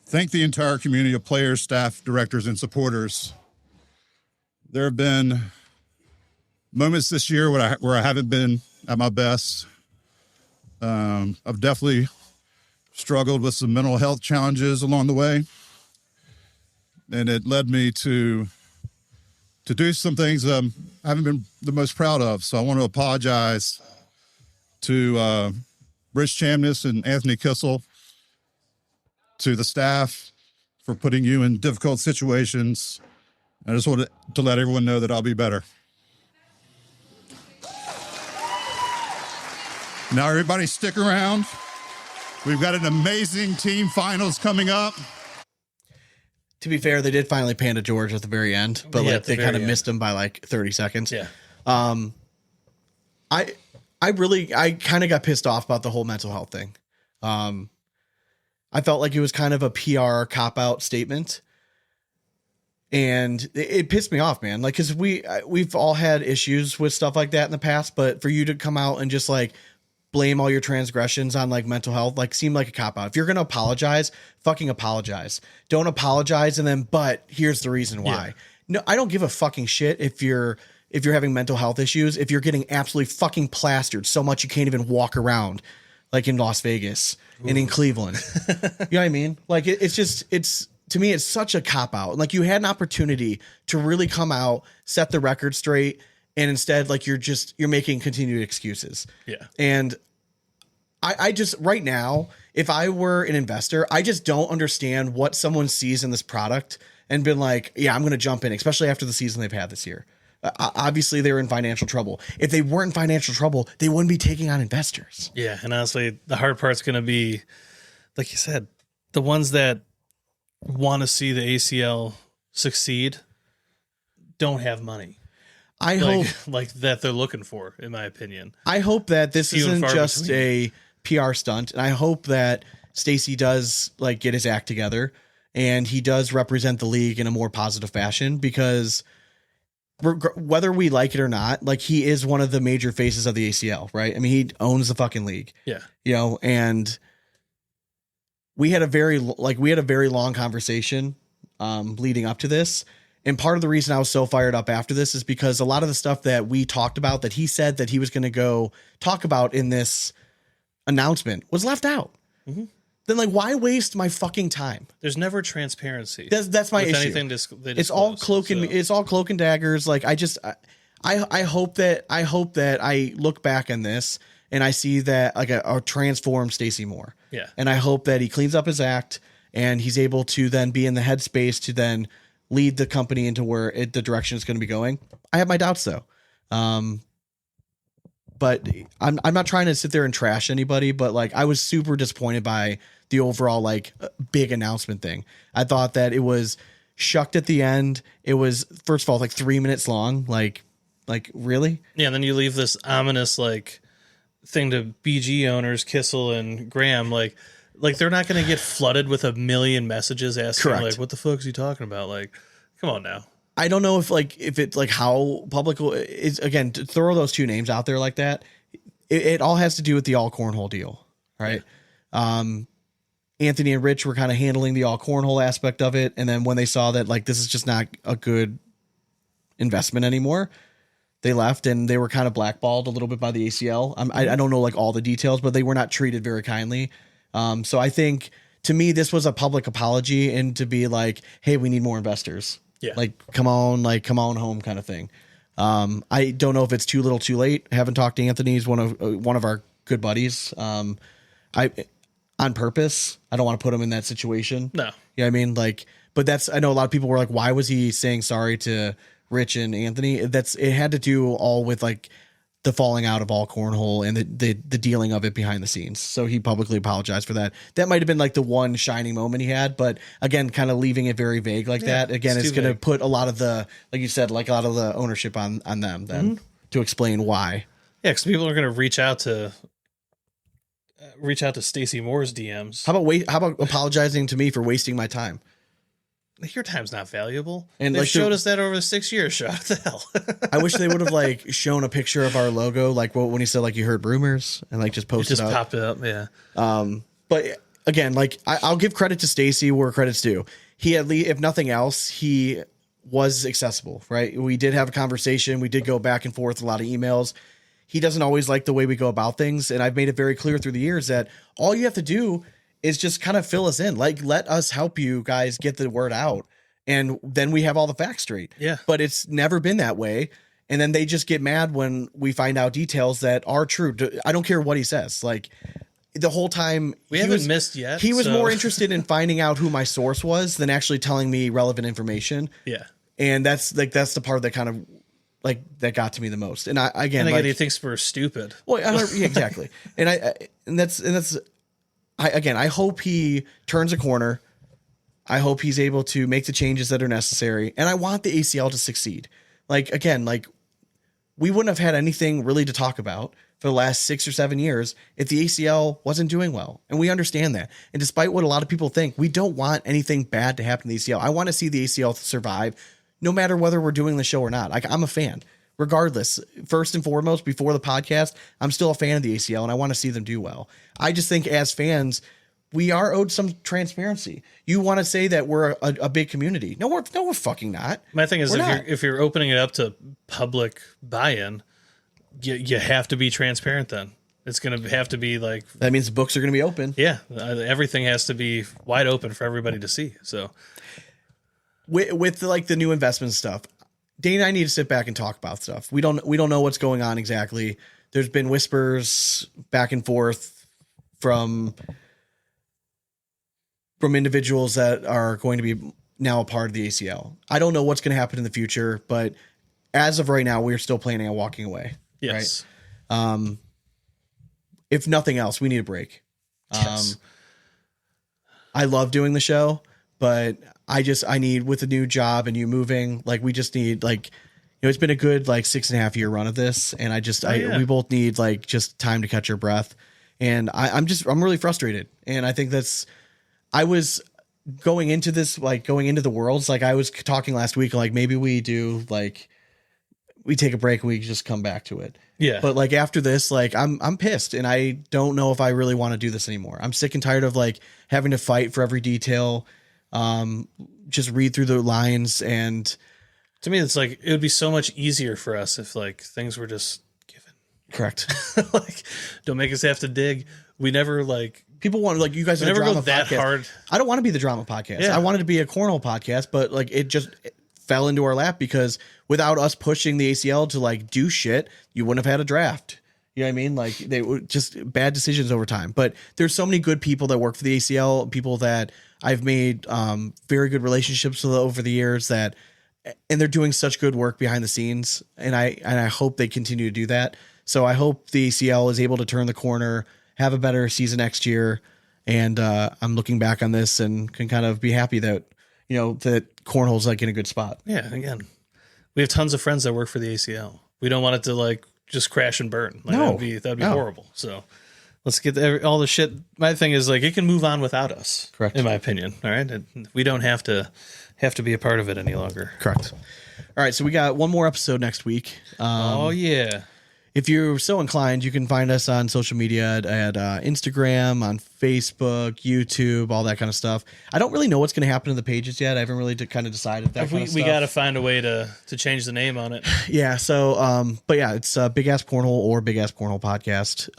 thank the entire community of players, staff, directors, and supporters. There have been moments this year where I haven't been at my best. I've definitely struggled with some mental health challenges along the way, and it led me to do some things I haven't been the most proud of. So I want to apologize to Rich Chamness and Anthony Kissel, to the staff for putting you in difficult situations. I just wanted to let everyone know that I'll be better. Now, everybody stick around. We've got an amazing team finals coming up. To be fair, they did finally pan to George at the very end, but Yeah, like at the they kind of very missed him by like 30 seconds. Yeah. I kind of got pissed off about the whole mental health thing. I felt like it was kind of a PR cop out statement, and it pissed me off, man. Like, cause we've all had issues with stuff like that in the past, but for you to come out and just like blame all your transgressions on like mental health, like seemed like a cop out. If you're going to apologize, fucking apologize. Don't apologize. And then, but here's the reason why. Yeah. No, I don't give a fucking shit if you're having mental health issues, if you're getting absolutely fucking plastered so much you can't even walk around, like in Las Vegas and in Cleveland. You know what I mean? Like it's to me, it's such a cop out. Like you had an opportunity to really come out, set the record straight, and instead, like you're making continued excuses. Yeah. And I just right now, if I were an investor, I just don't understand what someone sees in this product and been like, yeah, I'm going to jump in, especially after the season they've had this year. Obviously, they were in financial trouble. If they weren't in financial trouble, they wouldn't be taking on investors. Yeah. And honestly, the hard part's going to be, like you said, the ones that want to see the ACL succeed don't have money. I hope like that they're looking for, in my opinion. I hope that this Few and isn't far just between. a PR stunt, and I hope that Stacey does like get his act together and he does represent the league in a more positive fashion, because whether we like it or not, like he is one of the major faces of the ACL, right? I mean, he owns the fucking league. Yeah. You know, and we had a very long conversation leading up to this. And part of the reason I was so fired up after this is because a lot of the stuff that we talked about that he said that he was going to go talk about in this announcement was left out. Mm-hmm. Then like, why waste my fucking time? There's never transparency. That's my with issue. Anything It's all it's all cloak and daggers. Like I hope that I look back on this and I see that like a transformed Stacey Moore. Yeah. And I hope that he cleans up his act and he's able to then be in the headspace to then lead the company into where the direction is going to be going. I have my doubts though. But I'm not trying to sit there and trash anybody, but like I was super disappointed by the overall like big announcement thing. I thought that it was shucked at the end. It was, first of all, like 3 minutes long. Like really? Yeah. And then you leave this ominous like thing to BG owners, Kissel and Graham, like they're not going to get flooded with a million messages asking Correct. like, what the fuck is he talking about? Like, come on now. I don't know if it's like how public is, again, to throw those two names out there like that. It all has to do with the all cornhole deal, right? Yeah. Anthony and Rich were kind of handling the all cornhole aspect of it. And then when they saw that like, this is just not a good investment anymore, they left and they were kind of blackballed a little bit by the ACL. I don't know like all the details, but they were not treated very kindly. So I think to me, this was a public apology and to be like, hey, we need more investors. Yeah. Like, come on home kind of thing. I don't know if it's too little too late. I haven't talked to Anthony. He's one of our good buddies. On purpose, I don't want to put him in that situation. No. You know what I mean? Like, but I know a lot of people were like, why was he saying sorry to Rich and Anthony? It had to do all with like the falling out of all cornhole and the dealing of it behind the scenes. So he publicly apologized for that. That might've been like the one shining moment he had, but again, kind of leaving it very vague like that. Again, it's going to put a lot of the, like you said, like a lot of the ownership on them then to explain why. Yeah. Cause people are going to reach out to Stacey Moore's DMs. How about apologizing to me for wasting my time? Your time's not valuable. And they like showed us that over the 6 years. Shot the hell. I wish they would have like shown a picture of our logo, like when he said like you heard rumors and like just posted just up. popped it up. Yeah. But again, like I'll give credit to Stacey where credit's due. He at least, if nothing else, he was accessible, right? We did have a conversation. We did go back and forth, a lot of emails. He doesn't always like the way we go about things. And I've made it very clear through the years that all you have to do is just kind of fill us in. Like, let us help you guys get the word out. And then we have all the facts straight. Yeah. But it's never been that way. And then they just get mad when we find out details that are true. I don't care what he says. Like the whole time we haven't missed yet. He was more interested in finding out who my source was than actually telling me relevant information. Yeah. And that's the part that kind of like that got to me the most. And I think he thinks we're stupid. Well, yeah, exactly. I hope he turns a corner. I hope he's able to make the changes that are necessary. And I want the ACL to succeed. Like, again, like we wouldn't have had anything really to talk about for the last 6 or 7 years if the ACL wasn't doing well. And we understand that. And despite what a lot of people think, we don't want anything bad to happen to the ACL. I want to see the ACL survive no matter whether we're doing the show or not. Like, I'm a fan. Regardless, first and foremost, before the podcast, I'm still a fan of the ACL and I want to see them do well. I just think as fans, we are owed some transparency. You want to say that we're a big community. No, we're fucking not. My thing is, if you're opening it up to public buy-in, you have to be transparent then. It's going to have to be like... That means the books are going to be open. Yeah. Everything has to be wide open for everybody to see. So with like the new investment stuff, Dane and I need to sit back and talk about stuff. We don't know what's going on exactly. There's been whispers back and forth from individuals that are going to be now a part of the ACL. I don't know what's going to happen in the future, but as of right now, we're still planning on walking away. yes. Right? If nothing else, we need a break. Yes. I love doing the show, but I need, with a new job and you moving, like we just need, like, you know, it's been a good like 6.5 year run of this. And we both need like just time to catch our breath. And I'm really frustrated. And I think I was going into this, like going into the Worlds, like I was talking last week, like maybe we do like, we take a break and we just come back to it. Yeah. But like after this, like I'm pissed and I don't know if I really want to do this anymore. I'm sick and tired of like having to fight for every detail. Just read through the lines, and to me, it's like, it would be so much easier for us if like things were just given. Correct. Like, don't make us have to dig. We never like, people want, like, you guys are the never drama go that podcast. hard. I don't want to be the drama podcast. Yeah. I wanted to be a cornhole podcast, but like it fell into our lap because without us pushing the ACL to like do shit, you wouldn't have had a draft. You know what I mean? Like, they were just bad decisions over time. But there's so many good people that work for the ACL, people that I've made very good relationships with over the years, and they're doing such good work behind the scenes. And I hope they continue to do that. So I hope the ACL is able to turn the corner, have a better season next year. And I'm looking back on this and can kind of be happy that, you know, that cornhole's like in a good spot. Yeah. Again, we have tons of friends that work for the ACL. We don't want it to like just crash and burn. Like, No. that'd be horrible. So let's get all the shit. My thing is like, it can move on without us. Correct. In my opinion. All right. We don't have to be a part of it any longer. Correct. All right. So we got one more episode next week. Oh yeah. If you're so inclined, you can find us on social media at Instagram, on Facebook, YouTube, all that kind of stuff. I don't really know what's going to happen to the pages yet. I haven't really kind of decided that kind of stuff. We got to find a way to change the name on it. Yeah. So, but yeah, it's Big Ass Cornhole or Big Ass Cornhole Podcast.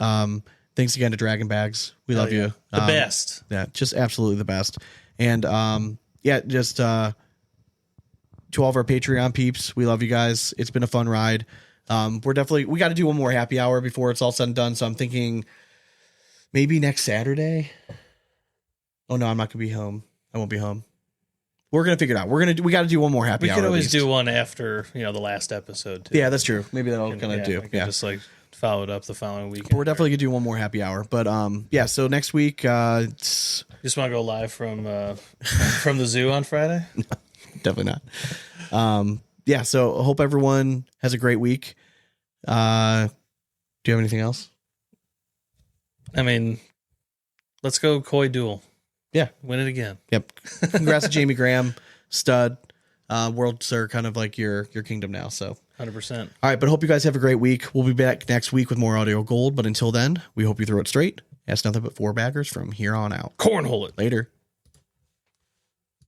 Thanks again to Draggin Bags. We love you. The best. Yeah, just absolutely the best. And yeah, just to all of our Patreon peeps, we love you guys. It's been a fun ride. We got to do one more happy hour before it's all said and done. So I'm thinking maybe next Saturday. Oh no, I'm not gonna be home. I won't be home. We're gonna figure it out. We got to do one more happy hour. We could always do one after, the last episode too. Yeah, that's true. Maybe that'll kind of do. Yeah, just like follow it up the following week. We're definitely gonna do one more happy hour. But yeah, so next week, it's just want to go live from the zoo on Friday. No, definitely not. Yeah, so I hope everyone has a great week. Do you have anything else? I mean, let's go Koi Dool. Yeah. Win it again. Yep. Congrats to Jamie Graham, stud. Worlds are kind of like your kingdom now. So 100%. All right, but hope you guys have a great week. We'll be back next week with more audio gold. But until then, we hope you throw it straight. Ask nothing but 4 baggers from here on out. Cornhole it. Later.